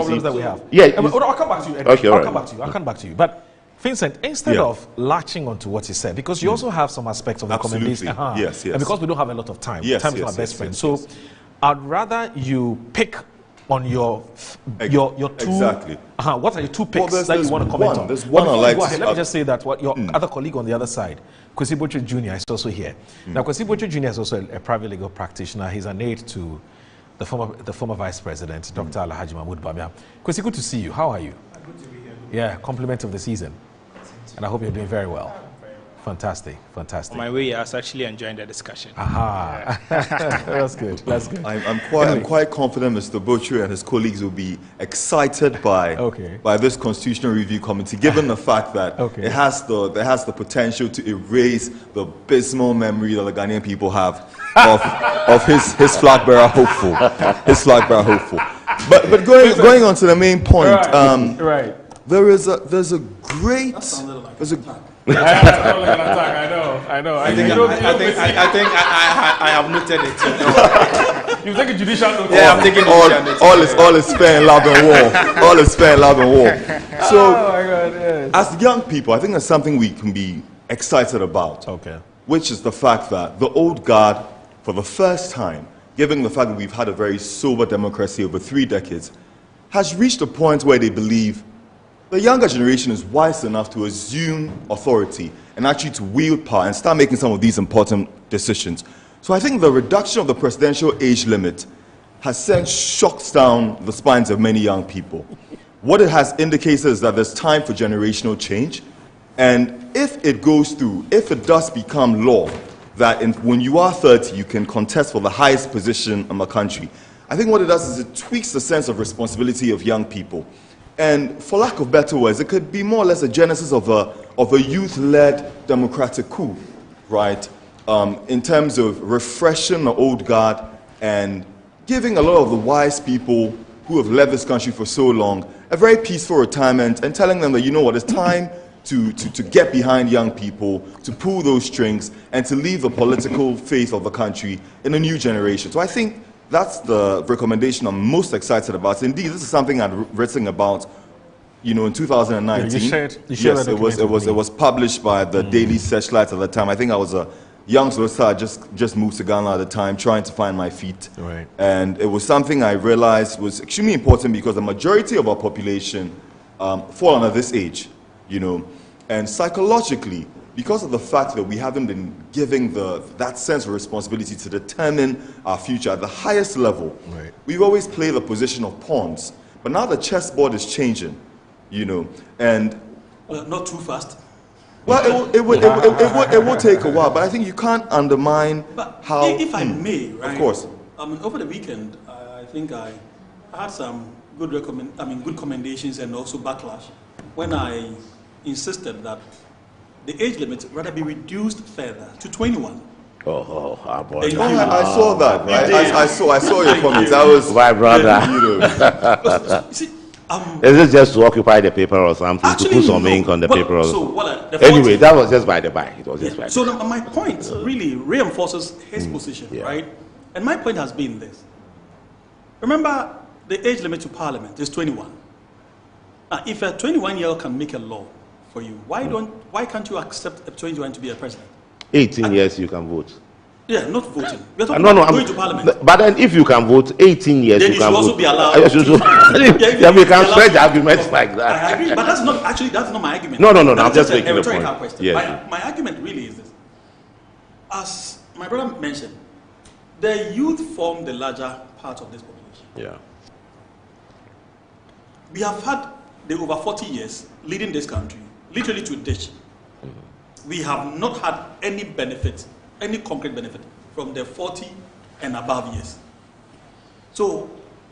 S5: see.
S3: That we have. I'll come back to you.
S5: Okay,
S3: I'll come back to you. But Vincent, instead of latching onto what you said, because you also have some aspects of the commendation.
S6: Yes.
S3: And because we don't have a lot of time, time is my best friend.
S6: Yes.
S3: So I'd rather you pick on your two.
S6: Exactly.
S3: What are your two picks that you want to comment on?
S6: There's one I like.
S3: Let me just say that what your other colleague on the other side, Kwesi Botwe Jr. is also here. Now, Kwesi Botwe Jr. is also a private legal practitioner. He's an aide to the former Vice President, Dr. Alhaji Mahmoud Bamia. Kwesi, good to see you. How are you?
S7: Good to be here.
S3: Yeah, compliment of the season. And I hope you're doing very well. Fantastic.
S7: On my way, I was actually enjoying the discussion.
S3: That's good.
S6: I'm quite confident Mr. Botwe and his colleagues will be excited by this Constitutional Review Committee, given the fact that it has the potential to erase the abysmal memory that the Ghanaian people have of his flag bearer hopeful. But going on to the main point, there's a great.
S7: I know. I think I have noted it.
S3: You take a judicial note.
S7: Yeah, I'm taking
S6: all is fair in love and war. So, as young people, I think that's something we can be excited about. Which is the fact that the old guard, for the first time, given the fact that we've had a very sober democracy over 3 decades, has reached a point where they believe the younger generation is wise enough to assume authority and actually to wield power and start making some of these important decisions. So I think the reduction of the presidential age limit has sent shocks down the spines of many young people. what it has indicated is that there's time for generational change. And if it goes through, if it does become law, that when you are 30, you can contest for the highest position in the country, I think what it does is it tweaks the sense of responsibility of young people. And for lack of better words, it could be more or less a genesis of a youth-led democratic coup, right? In terms of refreshing the old guard and giving a lot of the wise people who have led this country for so long a very peaceful retirement, and telling them that, you know what, it's time to get behind young people, to pull those strings, and to leave the political faith of the country in a new generation. So I think that's the recommendation I'm most excited about. Indeed, this is something I'd written about, you know, in 2019.
S3: Yeah, you shared
S6: yes,
S3: that
S6: it was published by the Daily Searchlight at the time. I think I was a young solicitor, just moved to Ghana at the time, trying to find my feet.
S3: Right.
S6: And it was something I realized was extremely important because the majority of our population fall under this age, you know. And psychologically, because of the fact that we haven't been giving that sense of responsibility to determine our future at the highest level,
S3: right,
S6: we've always played the position of pawns. But now the chessboard is changing, you know, and...
S4: not too fast.
S6: Well, it will take a while, but I think you can't undermine
S4: but
S6: how...
S4: If I may, right?
S6: Of course.
S4: Over the weekend, I think I had some good commendations and also backlash when I insisted that the age limit rather be reduced further to 21.
S5: Boy.
S6: I saw that. Right? I saw your comments. That was
S5: my brother.
S4: You see,
S5: is it just to occupy the paper or something?
S4: Actually,
S5: to put some
S4: no.
S5: ink on the paper?
S4: Anyway,
S5: that was just by the by. It was just by the by.
S4: So my point really reinforces his position,
S5: yeah,
S4: right? And my point has been this. Remember, the age limit to Parliament is 21. Now, if a 21-year-old can make a law for you, why can't you accept a 21 to be a president?
S5: 18 years you can vote.
S4: Yeah, not voting. We're talking
S5: No,
S4: about going to Parliament.
S5: But then if you can vote 18 years,
S4: Then
S5: you can
S4: also
S5: vote.
S4: be allowed.
S5: Yeah, we can stretch arguments like that.
S4: I agree, but that's not my argument.
S5: No.
S4: That's
S5: I'm just making a
S4: rhetorical
S5: point.
S4: question.
S5: Yes.
S4: My argument really is this. As my brother mentioned, the youth form the larger part of this population.
S5: Yeah.
S4: We have had the over 40 years leading this country literally to ditch. We have not had any benefit, any concrete benefit from the 40 and above years. So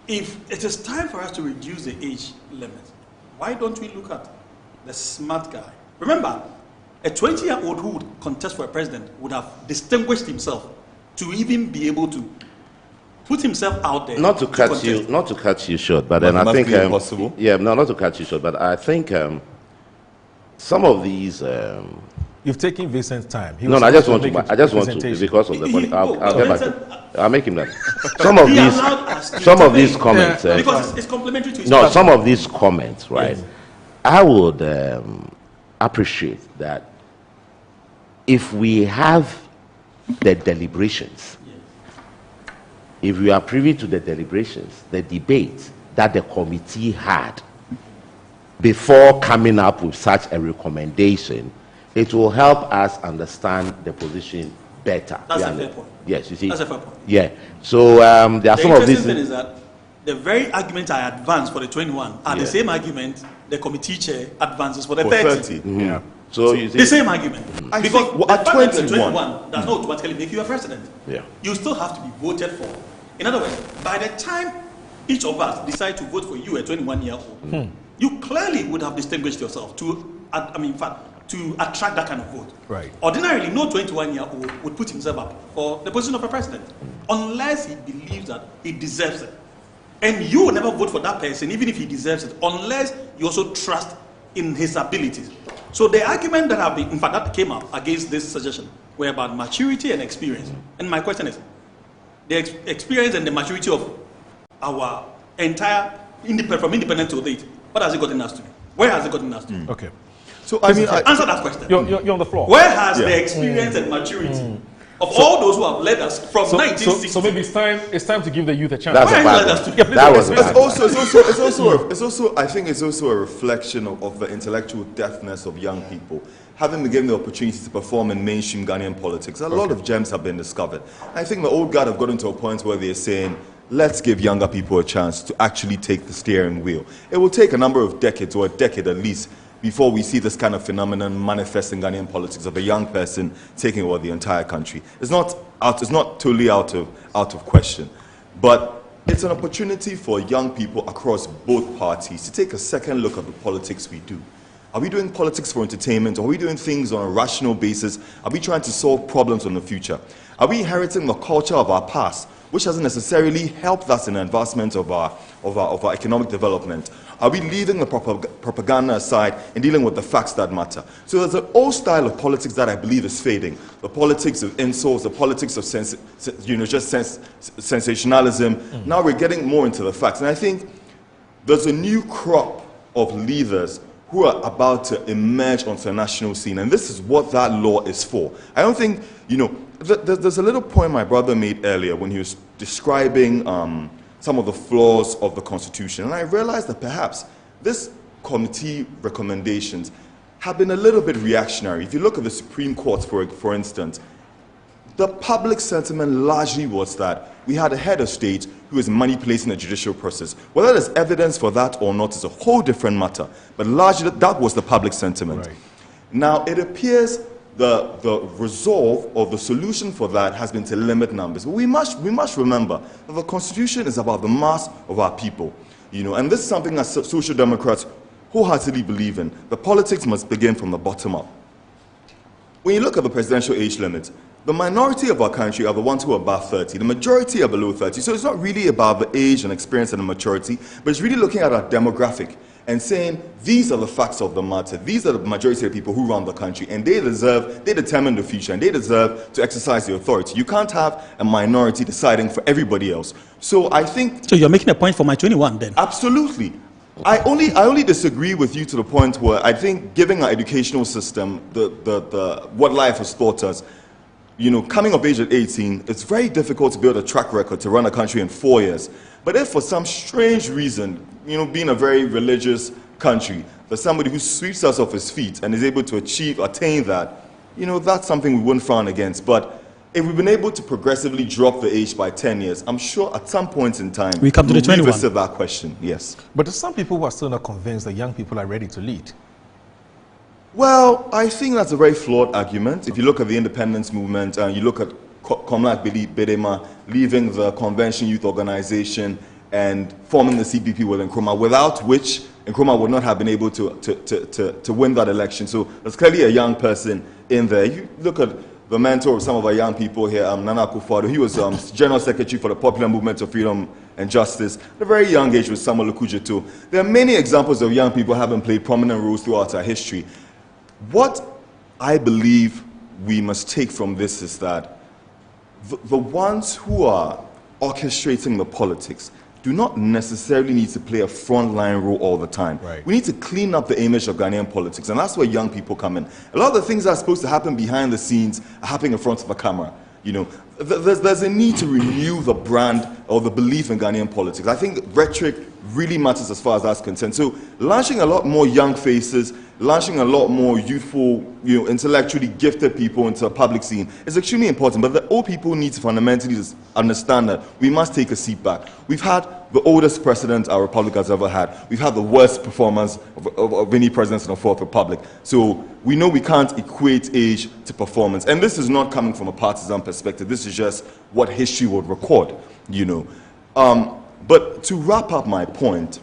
S4: if it is time for us to reduce the age limit, why don't we look at the smart guy? Remember, a 20-year-old who would contest for a president would have distinguished himself to even be able to put himself out there.
S5: Not to cut you short, but then I think
S6: impossible.
S5: Yeah, no, not to cut you short, but I think some of these.
S3: You've taken Vincent's time.
S5: I just want to because of the money. I'll get back. I'll make him that. Some of these comments.
S4: Because it's complementary to his
S5: No, some of these comments, right? Yes. I would appreciate that if we have the deliberations, if we are privy to the deliberations, the debate that the committee had before coming up with such a recommendation, it will help us understand the position better.
S4: That's a fair point.
S5: Yes, you see.
S4: That's a fair point.
S5: Yeah. So there are some of these.
S4: The interesting thing is that the very argument I advanced for the 21 are the same argument the committee chair advances for the 30.
S5: Mm-hmm. Yeah. So you see,
S4: the same argument. Because
S6: at 21
S4: does not automatically make you a president.
S5: Yeah.
S4: You still have to be voted for. In other words, by the time each of us decide to vote for you, a 21-year-old, you clearly would have distinguished yourself to attract that kind of vote.
S3: Right.
S4: Ordinarily, no 21-year-old would put himself up for the position of a president unless he believes that he deserves it. And you will never vote for that person, even if he deserves it, unless you also trust in his abilities. So the argument that came up against this suggestion were about maturity and experience. And my question is, the experience and the maturity of our entire from independent to date, what has it gotten us to? Where has it gotten us to?
S3: Okay.
S6: So I mean,
S4: answer that question.
S3: You're on the floor.
S4: Where has the experience and maturity of all those who have led us from 1960?
S3: So maybe it's time to give the youth a chance.
S5: That's a bad one. That was
S6: it's also I think it's also a reflection of the intellectual deafness of young people. Having been given the opportunity to perform in mainstream Ghanaian politics, a lot of gems have been discovered. I think the old guard have gotten to a point where they're saying, let's give younger people a chance to actually take the steering wheel. It will take a number of decades, or a decade at least, before we see this kind of phenomenon manifest in Ghanaian politics of a young person taking over the entire country. It's not totally out of question, but it's an opportunity for young people across both parties to take a second look at the politics we do. Are we doing politics for entertainment? Are we doing things on a rational basis? Are we trying to solve problems in the future? Are we inheriting the culture of our past, which hasn't necessarily helped us in the advancement of our economic development? Are we leaving the propaganda aside and dealing with the facts that matter? So there's an old style of politics that I believe is fading. The politics of insults, the politics of sensationalism. Now we're getting more into the facts. And I think there's a new crop of leaders who are about to emerge onto the national scene. And this is what that law is for. I don't think, there's a little point my brother made earlier when he was describing some of the flaws of the Constitution. And I realized that perhaps this committee recommendations have been a little bit reactionary. If you look at the Supreme Court, for instance, the public sentiment largely was that we had a head of state who is manipulating the judicial process. Whether there's evidence for that or not is a whole different matter. But largely, that was the public sentiment.
S3: Right.
S6: Now, it appears the resolve or the solution for that has been to limit numbers. But we must remember that the Constitution is about the mass of our people. And this is something that social democrats wholeheartedly believe in. The politics must begin from the bottom up. When you look at the presidential age limit, the minority of our country are the ones who are above 30. The majority are below 30. So it's not really about the age and experience and the maturity, but it's really looking at our demographic and saying, these are the facts of the matter. These are the majority of people who run the country, and they determine the future, and they deserve to exercise the authority. You can't have a minority deciding for everybody else. So I think...
S4: So you're making a point for my 21 then?
S6: Absolutely. I only disagree with you to the point where I think giving our educational system what life has taught us, coming of age at 18, it's very difficult to build a track record to run a country in 4 years. But if for some strange reason, being a very religious country, there's somebody who sweeps us off his feet and is able to attain that, that's something we wouldn't frown against. But if we've been able to progressively drop the age by 10 years, I'm sure at some point in time,
S4: we come to the 21.
S6: Revisit that question, yes.
S3: But there's some people who are still not convinced that young people are ready to lead.
S6: Well, I think that's a very flawed argument. If you look at the independence movement, you look at Comrade Bedema leaving the Convention Youth Organization and forming the CPP with Nkrumah, without which Nkrumah would not have been able to win that election. So there's clearly a young person in there. You look at the mentor of some of our young people here, Nana Akufo-Addo. He was General Secretary for the Popular Movement of Freedom and Justice at a very young age with Samuel Okudzeto too. There are many examples of young people having played prominent roles throughout our history. What I believe we must take from this is that the ones who are orchestrating the politics do not necessarily need to play a frontline role all the time.
S3: Right.
S6: We need to clean up the image of Ghanaian politics, and that's where young people come in. A lot of the things that are supposed to happen behind the scenes are happening in front of a camera. There's a need to renew the brand or the belief in Ghanaian politics. I think rhetoric really matters as far as that's concerned. So launching a lot more young faces, launching a lot more youthful, intellectually gifted people into the public scene is extremely important. But the old people need to fundamentally understand that we must take a seat back. We've had the oldest president our republic has ever had. We've had the worst performance of any president in the Fourth Republic. So we know we can't equate age to performance. And this is not coming from a partisan perspective. This is just what history would record, But to wrap up my point,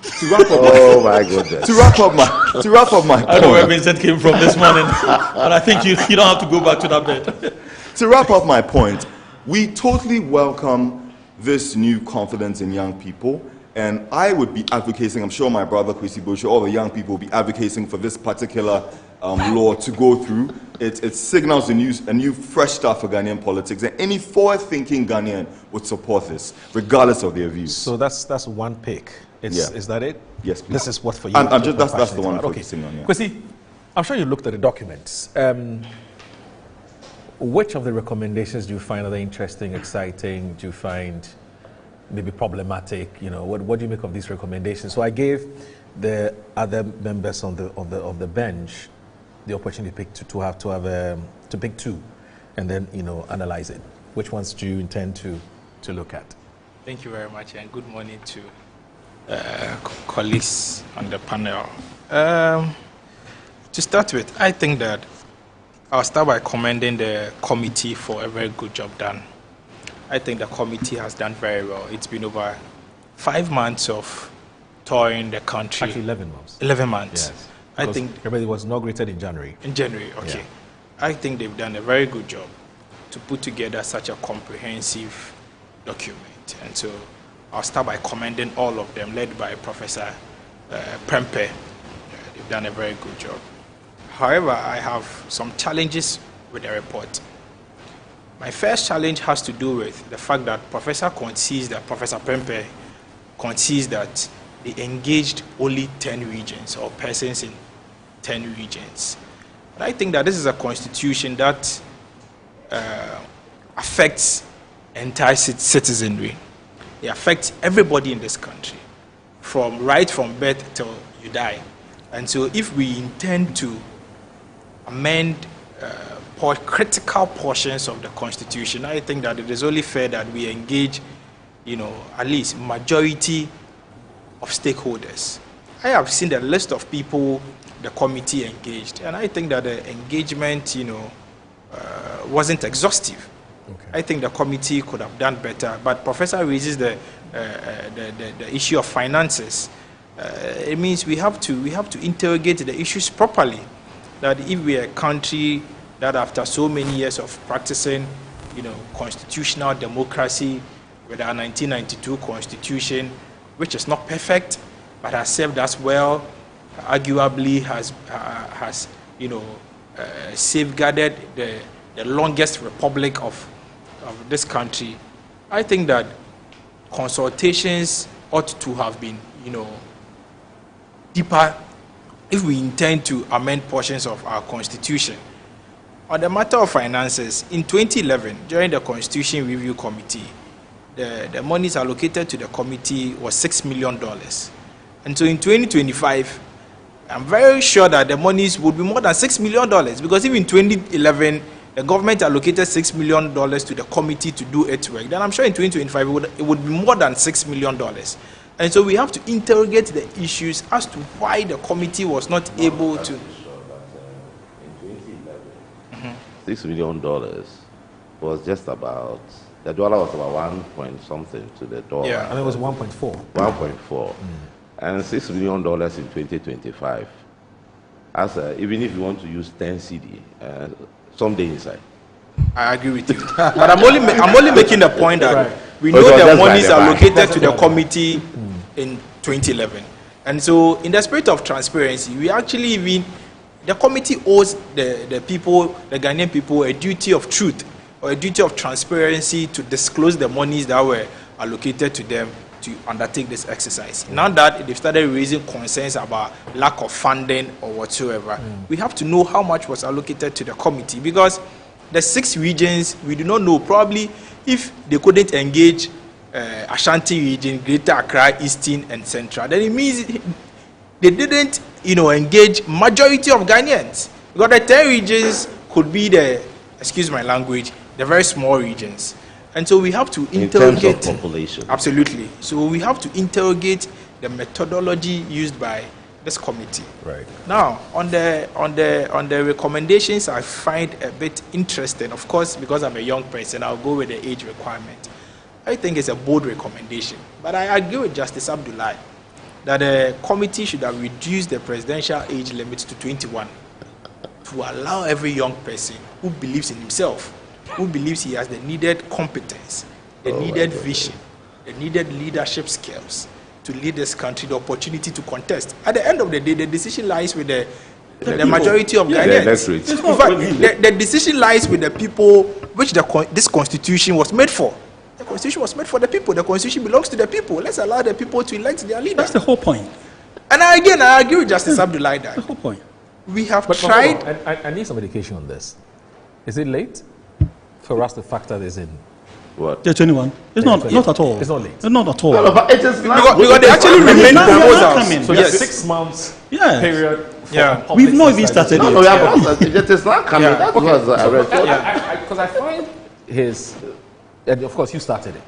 S5: oh my goodness.
S6: To wrap up my point.
S4: I know where Vincent came from this morning, and I think you don't have to go back to that bed.
S6: To wrap up my point, we totally welcome this new confidence in young people, and I would be advocating, I'm sure my brother Kwesi Bosho, all the young people will be advocating for this particular law to go through. It signals a new fresh start for Ghanaian politics, and any forward-thinking Ghanaian would support this, regardless of their views.
S3: So that's one pick. Is that it?
S6: Yes, please.
S3: This is what for you.
S6: That's the one I'm focusing on. Yeah.
S3: Kwesi, I'm sure you looked at the documents. Which of the recommendations do you find are interesting, exciting? Do you find maybe problematic? What do you make of these recommendations? So I gave the other members on the bench the opportunity to pick two, and then analyze it. Which ones do you intend to to look at?
S7: Thank you very much, and good morning to colleagues on the panel. To start with, I think that I'll start by commending the committee for a very good job done. I think the committee has done very well. It's been over 5 months of touring the country.
S3: Actually, 11 months.
S7: 11 months.
S3: Yes.
S7: I think
S3: it was inaugurated in January.
S7: In January, okay.
S3: Yeah.
S7: I think they've done a very good job to put together such a comprehensive document. And so I'll start by commending all of them, led by Professor Prempeh. They've done a very good job. However, I have some challenges with the report. My first challenge has to do with the fact that Professor Prempeh concedes that they engaged only 10 regions or persons in 10 regions. But I think that this is a constitution that affects entire citizenry. It affects everybody in this country, from birth till you die. And so if we intend to amend critical portions of the constitution, I think that it is only fair that we engage, at least majority of stakeholders. I have seen the list of people the committee engaged, and I think that the engagement, wasn't exhaustive. Okay. I think the committee could have done better, but Professor raises the issue of finances. It means we have to interrogate the issues properly. That if we are a country that after so many years of practicing, constitutional democracy with our 1992 constitution, which is not perfect, but has served us well, arguably has safeguarded the longest republic of this country. I think that consultations ought to have been, deeper if we intend to amend portions of our constitution. On the matter of finances, in 2011, during the Constitution Review Committee, the monies allocated to the committee was $6 million. And so in 2025, I'm very sure that the monies would be more than $6 million, because even in 2011, the government allocated $6 million to the committee to do its work. Then I'm sure in 2025, it would be more than $6 million. And so we have to interrogate the issues as to why the committee was not able to.
S5: In 2011, $6 million was just about, the dollar was about 1 point something to the dollar.
S3: Yeah, and it was 1.4.
S5: 1.4. And $6 million in 2025. Even if you want to use 10 CD, someday inside.
S7: I agree with you. But I'm only making the point that we know the monies allocated to the committee in 2011. And so in the spirit of transparency, we actually the committee owes the people, the Ghanaian people, a duty of truth or a duty of transparency to disclose the monies that were allocated to them to undertake this exercise. Now that they've started raising concerns about lack of funding or whatsoever, we have to know how much was allocated to the committee, because the 6 regions, we do not know. Probably if they couldn't engage Ashanti region, Greater Accra, Eastern and Central, then it means they didn't engage majority of Ghanaians, because the 10 regions could be excuse my language, the very small regions. And so we have to interrogate
S5: in terms of population.
S7: Absolutely. So we have to interrogate the methodology used by this committee.
S3: Right.
S7: Now, on the recommendations, I find a bit interesting. Of course, because I'm a young person, I'll go with the age requirement. I think it's a bold recommendation, but I agree with Justice Abdullahi that the committee should have reduced the presidential age limit to 21 to allow every young person who believes in himself, who believes he has the needed competence, the needed vision, the needed leadership skills to lead this country, the opportunity to contest. At the end of the day, the decision lies with the majority of Ghanaians. In fact, the decision lies with the people which this constitution was made for. The constitution was made for the people. The constitution belongs to the people. Let's allow the people to elect their leader.
S4: That's the whole point.
S7: And I agree with Justice Abdullahi that
S4: the whole point.
S7: We have tried.
S3: I need some education on this. Is it late for us to factor this in?
S5: What?
S4: Yeah, 21. It's not at all.
S3: It's not late.
S4: It's not at all.
S5: No, but it is not.
S7: Because they actually remain proposals.
S3: So
S7: yes.
S3: 6 months
S4: Yes.
S3: period. For
S4: We've not even started
S5: No,
S4: yet.
S5: no, we have not. It is not coming. That was I read.
S3: Because I find his, and of course you started it.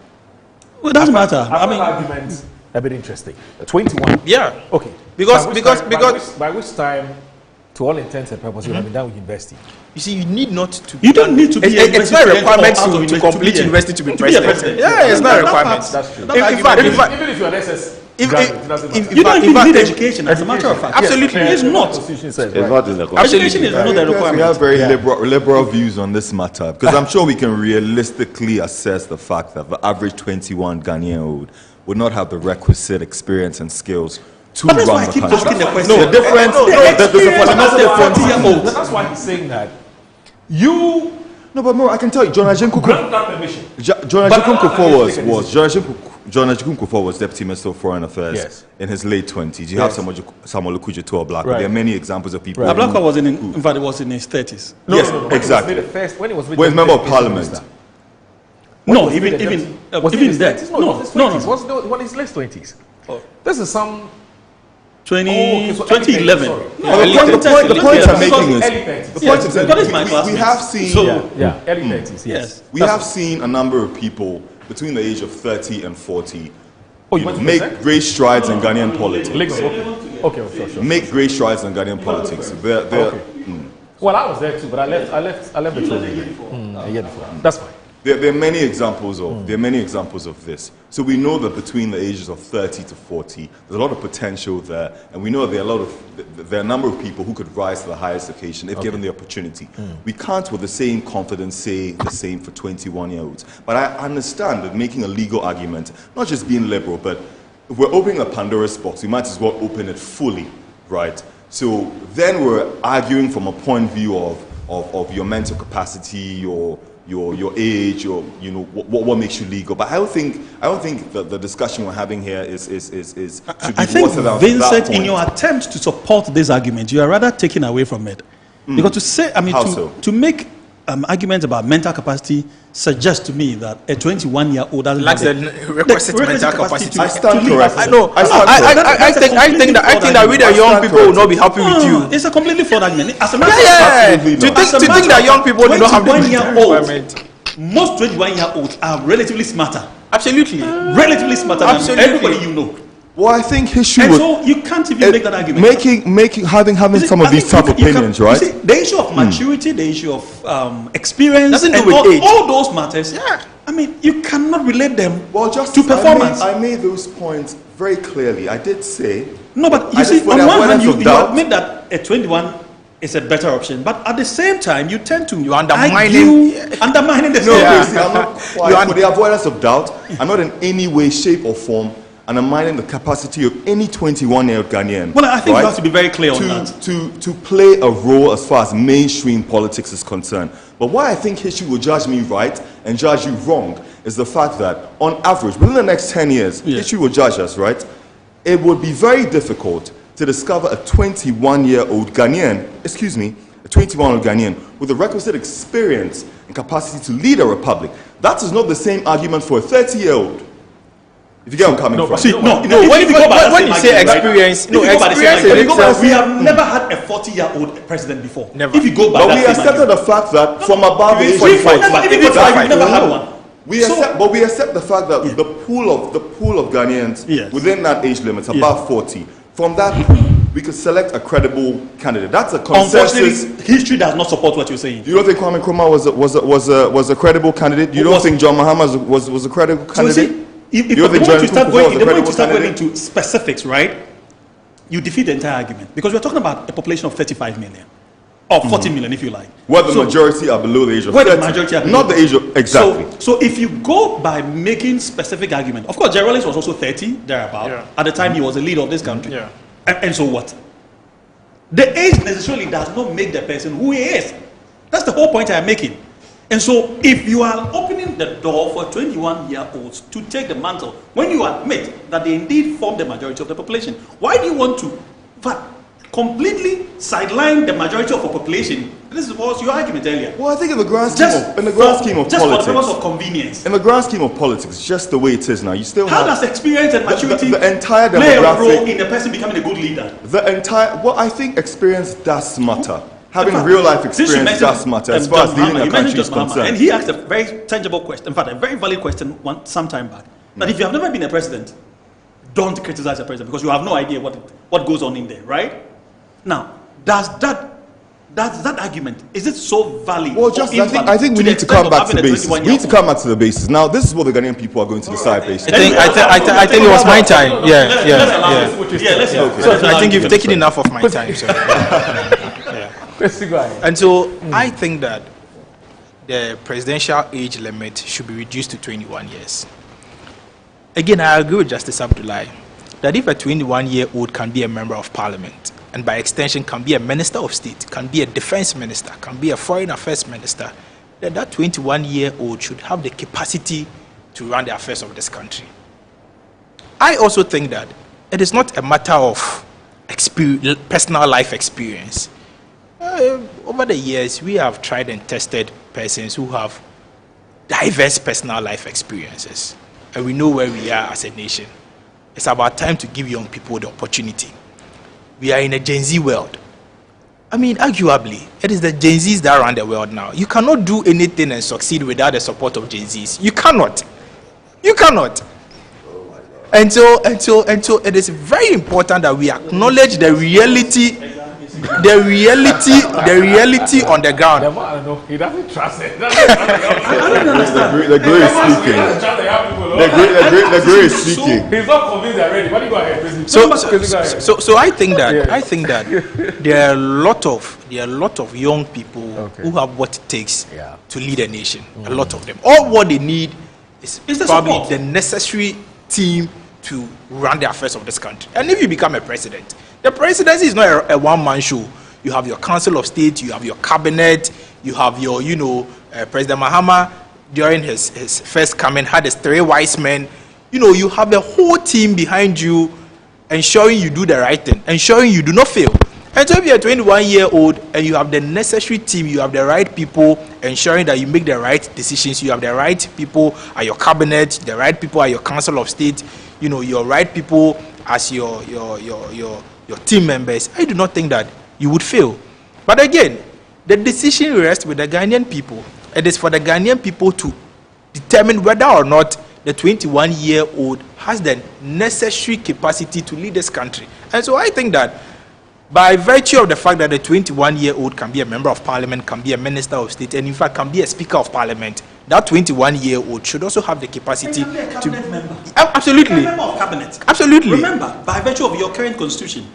S4: Well, it doesn't matter.
S3: I mean, arguments a bit interesting. 21.
S7: Yeah.
S3: Okay.
S7: Because
S3: by which time, to all intents and purposes, you have been done with university.
S7: you see, you need not to.
S4: You don't need to be.
S7: It's not a requirement to complete university to be president. Yeah, it's not a requirement.
S3: That's true.
S7: In fact,
S3: Even if you're an SS graduate, it doesn't matter.
S4: You don't even need education, as a matter of fact.
S7: Absolutely.
S4: It's not.
S3: Constitution says,
S5: It's not in the
S4: Education is not a
S6: We
S4: requirement.
S6: have very liberal views on this matter because I'm sure we can realistically assess the fact that the average 21 Ghanaian would not have the requisite experience and skills to
S4: But that's
S6: run
S4: why I
S6: the
S4: keep
S6: country.
S4: asking the question.
S6: The difference, there's a fundamental difference.
S3: That's why he's saying that you
S6: No, but more, I can tell you, John Ajin
S3: grant that permission.
S6: John Ajin Kufuor was Deputy Minister of Foreign Affairs
S3: Yes.
S6: in his late 20s. You have Samuel Okujeto Ablakwa.
S3: Right.
S6: There are many examples of people.
S4: Ablakwa was in fact, it was in his 30s.
S6: Yes, exactly.
S3: When he was
S6: When he's member of Parliament.
S4: No, even that.
S3: When his late 20s. This is some
S4: 2011.
S3: Sorry.
S6: The point I'm making is,
S3: early 30s.
S6: the point is
S4: that is my
S6: that we have seen,
S3: Early 30s. Yes.
S6: we have seen a number of people between the age of 30 and 40
S3: Oh, you want to
S6: make
S3: present?
S6: great strides in Ghanaian politics.
S3: Lagos. Okay, sure.
S6: Make great strides in Ghanaian politics.
S3: Okay. Well, I was there too, but I left the show a year before. That's fine.
S6: There are many examples of this. So we know that between the ages of 30 to 40, there's a lot of potential there, and we know there are a number of people who could rise to the highest occasion if given the opportunity. We can't, with the same confidence, say the same for 21-year-olds. But I understand that making a legal argument, not just being liberal, but if we're opening a Pandora's box, we might as well open it fully, right? So then we're arguing from a point of view of your mental capacity, your age, or what makes you legal. But I don't think that the discussion we're having here is should be
S4: I think,
S6: watered down to that
S4: Vincent, in
S6: point.
S4: your attempt to support this argument, you are rather taken away from it. Because to say,
S6: How so?
S4: to make arguments about mental capacity suggests to me that a 21-year-old doesn't
S7: Lacks
S4: have
S7: the requisite mental capacity.
S6: I stand
S4: to lead.
S6: corrected.
S7: I know. I think that we the young people will not be happy with you.
S4: It's a completely flawed argument. As a matter
S7: Yeah.
S6: Absolutely
S7: To
S6: not.
S7: think that young people do not have the
S4: 21-year-olds,
S7: requirement.
S4: most 21-year-olds are relatively smarter.
S7: Absolutely.
S4: Relatively smarter
S7: Absolutely.
S4: than everybody you know.
S6: Well, I think history
S4: And
S6: would
S4: so you can't even make that argument.
S6: having
S4: You see,
S6: some of
S4: I
S6: these
S4: think
S6: tough
S4: you can-
S6: opinions,
S4: you
S6: right?
S4: see, the issue of maturity, the issue of experience,
S7: Doesn't do
S4: and
S7: with
S4: all,
S7: age.
S4: all those matters.
S7: Yeah.
S4: I mean, you cannot relate them
S6: Well, just
S4: to performance.
S6: I made those points very clearly. I did say.
S4: No, but
S6: I
S4: you see,
S6: just- for
S4: on
S6: the
S4: one hand,
S6: avoidance
S4: you
S6: of doubt-
S4: admit that a 21 is a better option, but at the same time, you tend to
S7: undermining-
S4: undermining the
S6: No,
S4: system.
S6: you see, I'm not quite. For the avoidance of doubt, I'm not in any way, shape, or form undermining the capacity of any 21-year-old Ghanaian.
S4: Well, I think
S6: right,
S4: you have to be very clear on that.
S6: to play a role as far as mainstream politics is concerned. But why I think history will judge me right and judge you wrong is the fact that, on average, within the next 10 years, history will judge us, right? It would be very difficult to discover a 21-year-old Ghanaian, a 21-year-old Ghanaian with the requisite experience and capacity to lead a republic. That is not the same argument for a 30-year-old. If you get what I'm coming from.
S4: See, no,
S7: when
S4: if you go by that
S7: when
S4: same
S7: you say
S4: argument, right?
S7: experience,
S4: If you go by the same
S7: experience in
S4: argument,
S7: itself.
S4: we have never had a 40-year-old president before.
S7: Never.
S4: If you go by
S6: But
S4: that
S6: we
S4: same
S6: accepted
S4: argument.
S6: the fact that from above the age
S4: We
S6: of 40,
S4: never had one.
S6: we accept the fact that the pool of Ghanaians
S4: Yes.
S6: within that age limit, above 40, from that pool, we could select a credible candidate. That's a consensus.
S4: Unfortunately, history does not support what you're saying.
S6: You don't think Kwame Nkrumah was a credible candidate? You don't think John Mahama was a credible
S4: So you
S6: candidate?
S4: see, if
S6: You
S4: the
S6: don't think
S4: moment you
S6: John
S4: start
S6: Kufuor
S4: going,
S6: was a
S4: the moment
S6: credible
S4: you start going
S6: candidate?
S4: into specifics, right, you defeat the entire argument because we're talking about a population of 35 million or 40 million, if you like.
S6: Where the majority are below the age of
S4: Where the
S6: 30.
S4: majority are
S6: Not the age of, exactly.
S4: So if you go by making specific argument, of course, Jerry Rawlings was also 30 thereabout.
S7: Yeah.
S4: At the time, he was the leader of this country.
S7: Yeah.
S4: And so what? The age necessarily does not make the person who he is. That's the whole point I am making. And so if you are opening the door for 21-year-olds to take the mantle, when you admit that they indeed form the majority of the population, why do you want to completely sideline the majority of the population? This was your argument earlier.
S6: Well, I think in the grand scheme
S4: Just
S6: of politics,
S4: for the purpose of convenience.
S6: in the grand scheme of politics, just the way it is now, you still
S4: How
S6: have
S4: does experience and maturity
S6: the entire
S4: play a
S6: demographic-
S4: role in a person becoming a good leader?
S6: well, I think experience does matter. Having
S4: In fact,
S6: real life
S4: since you
S6: experience
S4: mentioned,
S6: does matter as
S4: John
S6: far as leading
S4: Mahama,
S6: a
S4: you
S6: country
S4: mentioned
S6: is
S4: John Mahama,
S6: concerned.
S4: and he asked a very tangible question, in fact, a very valid question some time back. that if you have never been a president, don't criticize a president because you have no idea what goes on in there, right? Now, does that argument, is it so valid?
S6: Well, just I think we need to come back to the basis. We need to come back to the basis. Now, this is what the Ghanaian people are going to decide based on.
S7: I think it was my time.
S4: Let's go.
S7: So I think you've taken enough of my time. So. And so I think that the presidential age limit should be reduced to 21 years. Again, I agree with Justice Abdullahi that if a 21-year-old can be a member of parliament, and by extension can be a minister of state, can be a defense minister, can be a foreign affairs minister, then that 21-year-old should have the capacity to run the affairs of this country. I also think that it is not a matter of personal life experience. Over the years, we have tried and tested persons who have diverse personal life experiences, and we know where we are as a nation. It's about time to give young people the opportunity. We are in a Gen Z world. I mean, arguably, it is the Gen Zs that run the world now. You cannot do anything and succeed without the support of Gen Zs. You cannot. You cannot. And so it is very important that we acknowledge the reality on the ground.
S3: He doesn't trust it.
S6: The gray is speaking. The gray is speaking.
S3: He's not convinced already. What do you go ahead?
S7: So I think that there are a lot of young people who have what it takes to lead a nation. A lot of them. All what they need is probably the necessary team to run the affairs of this country. And if you become a president, the presidency is not a one-man show. You have your council of state, you have your cabinet, you have your, President Mahama during his first coming had his 3 wise men. You have a whole team behind you ensuring you do the right thing, ensuring you do not fail. And so if you're a 21-year-old and you have the necessary team, you have the right people ensuring that you make the right decisions, you have the right people at your cabinet, the right people at your council of state, your right people as your team members, I do not think that you would fail. But again, the decision rests with the Ghanaian people. It is for the Ghanaian people to determine whether or not the 21-year-old has the necessary capacity to lead this country. And so I think that by virtue of the fact that the 21-year-old can be a member of parliament, can be a minister of state, and in fact can be a speaker of parliament, that 21-year-old should also have the capacity
S4: be a cabinet member.
S7: Absolutely.
S4: A member of cabinet.
S7: Absolutely.
S4: Remember, by virtue of your current constitution,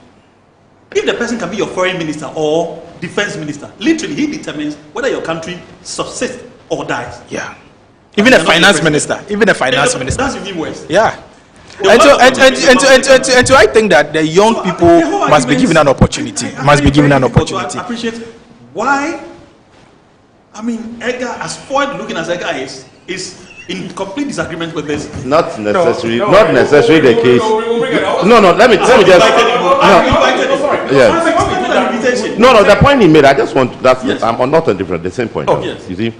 S4: if the person can be your foreign minister or defense minister, literally he determines whether your country subsists or dies.
S7: Yeah. Even a finance minister.
S4: That's even worse.
S7: Yeah. And so I think that the young people must be given an opportunity.
S4: I appreciate why. I mean, Edgar, as forward looking as Edgar is in complete disagreement with this.
S5: Not necessarily the case. No, let me just. No, the point he made, I just want, I'm not on the same point.
S4: Oh, yes.
S5: You see,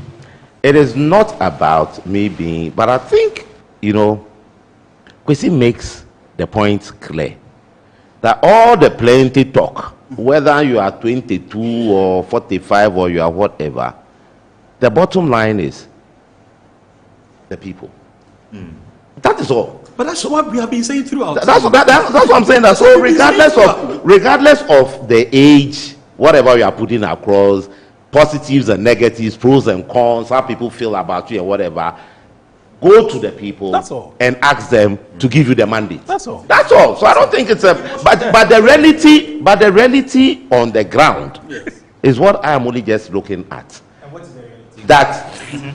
S5: it is not about me being, but I think, Kwesi makes the point clear that all the plenty talk, whether you are 22 or 45 or you are whatever, the bottom line is the people. That is all.
S4: But that's what we have been saying throughout.
S5: That's what I'm saying. So regardless of the age, whatever you are putting across, positives and negatives, pros and cons, how people feel about you and whatever, go to the people and ask them to give you the mandate. That's all. So I don't think it's but the reality on the ground is what I am only just looking at.
S4: And what is the reality?
S5: That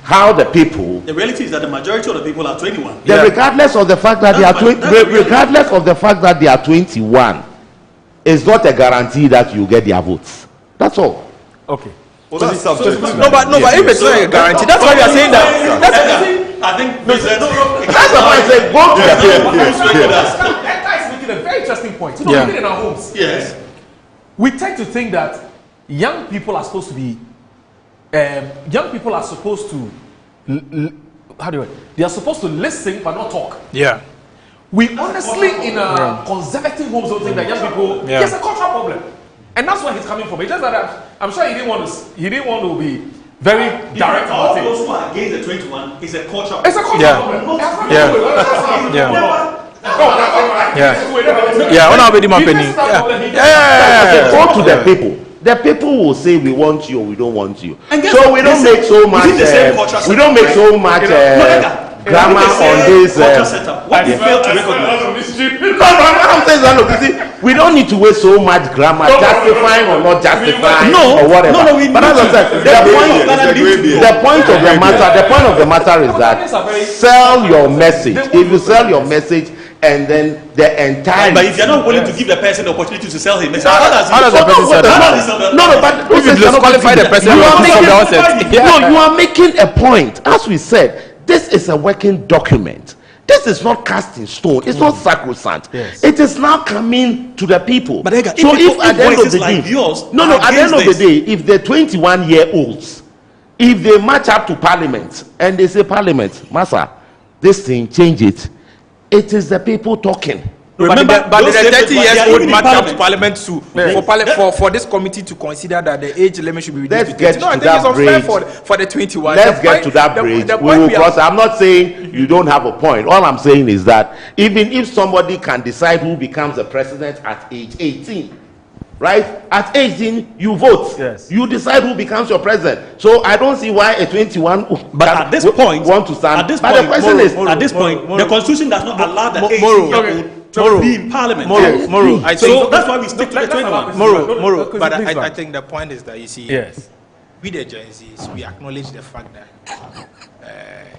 S5: how the people.
S4: The reality is that the majority of the people are 21.
S5: Regardless of the fact that they are 21, it's not a guarantee that you get their votes. That's all.
S3: Okay.
S6: Well, that's subject.
S7: But if it's not a guarantee, that's why we are saying that.
S4: I think
S5: that's the point. I say go to the people.
S3: That guy is making a very interesting point. Even in our homes,
S4: yes,
S3: we tend to think that young people are supposed to be. Young people are supposed to. They are supposed to listen but not talk.
S7: Yeah.
S3: We honestly, in a conservative homes, don't think that young people. There's a cultural problem, and that's where he's coming from. It's just that I'm sure he didn't want to be very direct
S6: All
S3: about it.
S6: those who are against the 21 is a culture.
S3: It's a culture.
S7: Yeah, on our wedding penny. Yeah.
S5: Go to the people. The people will say we want you or we don't want you.
S6: And guess
S5: So
S6: what?
S5: we don't
S6: Listen,
S5: make so much.
S6: within the same culture
S5: We don't make so much grammar on this.
S6: What they fail to recognize.
S5: No, I'm saying that. Look, you see, we don't need to waste so much grammar justifying or not justifying or whatever.
S6: No, we
S5: but as I said, the point of the matter is that sell your message. If you sell your message, and then the entire.
S6: But if you're not willing to give the person the opportunity to sell his message,
S7: How does the person sell that?
S5: No, but
S7: If you disqualify the person from the outset.
S5: no, you are making a point. As we said, this is a working document. This is not cast in stone. It's not sacrosanct.
S3: Yes.
S5: It is now coming to the people.
S6: But Edgar,
S5: so
S6: if
S5: at the end of
S6: voices
S5: the
S6: like
S5: day,
S6: yours
S5: at the end of the
S6: against
S5: day, if the 21-year-olds, if they match up to Parliament and they say, Parliament, Massa, this thing, change it. It is the people talking.
S7: Remember, but the
S6: those same
S7: 30
S6: people,
S7: years
S6: they are
S7: old
S6: even in
S7: match up to
S6: Parliament.
S7: Parliament for this committee to consider that the age limit should be reduced.
S5: Let's get
S7: no, I
S5: to
S7: think
S5: that
S7: it's unfair
S5: bridge.
S7: for the 21.
S5: Let's get to that bridge. We will cross. I'm not saying you don't have a point. All I'm saying is that even if somebody can decide who becomes the president at age 18, right? At 18, you vote.
S3: Yes.
S5: You decide who becomes your president. So I don't see why a 21
S6: But at this point,
S5: want to stand.
S6: At this
S5: but
S6: point,
S5: the question is,
S6: at this point, the constitution does not allow the 18-year-old to be in parliament.
S7: Moro, I think
S6: So that's why we stick to the 21.
S7: Moro,
S3: Please,
S7: but
S3: please,
S7: I think the point is that you see,
S3: Yes.
S7: we the Gen Zs, we acknowledge the fact that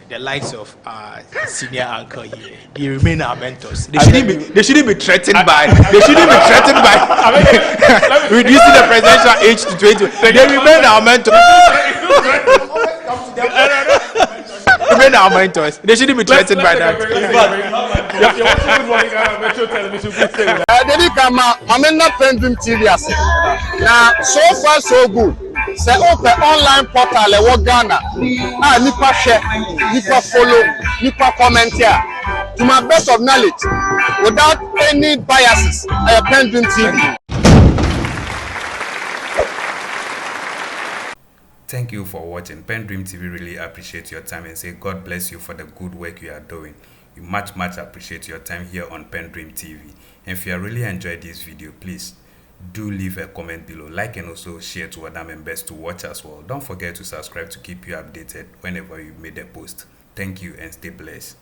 S7: the likes of our senior uncle here, they remain our mentors. They shouldn't be threatened by reducing the presidential age to 20. They remain our mentors. Remain our mentors. They shouldn't be threatened by that.
S8: Dedi kama mamena PENDREAM TV ase. Na so far so good. Say open online portal e wo Ghana. Ah nipa share, nipa follow, nipa comment here. To my best of knowledge, without any biases, PENDREAM TV.
S2: Thank you for watching. PENDREAM TV really appreciate your time and say God bless you for the good work you are doing. We much appreciate your time here on PENDREAM TV. And if you really enjoyed this video, please do leave a comment below, like and also share to other members to watch as well. Don't forget to subscribe to keep you updated whenever you made a post. Thank you and stay blessed.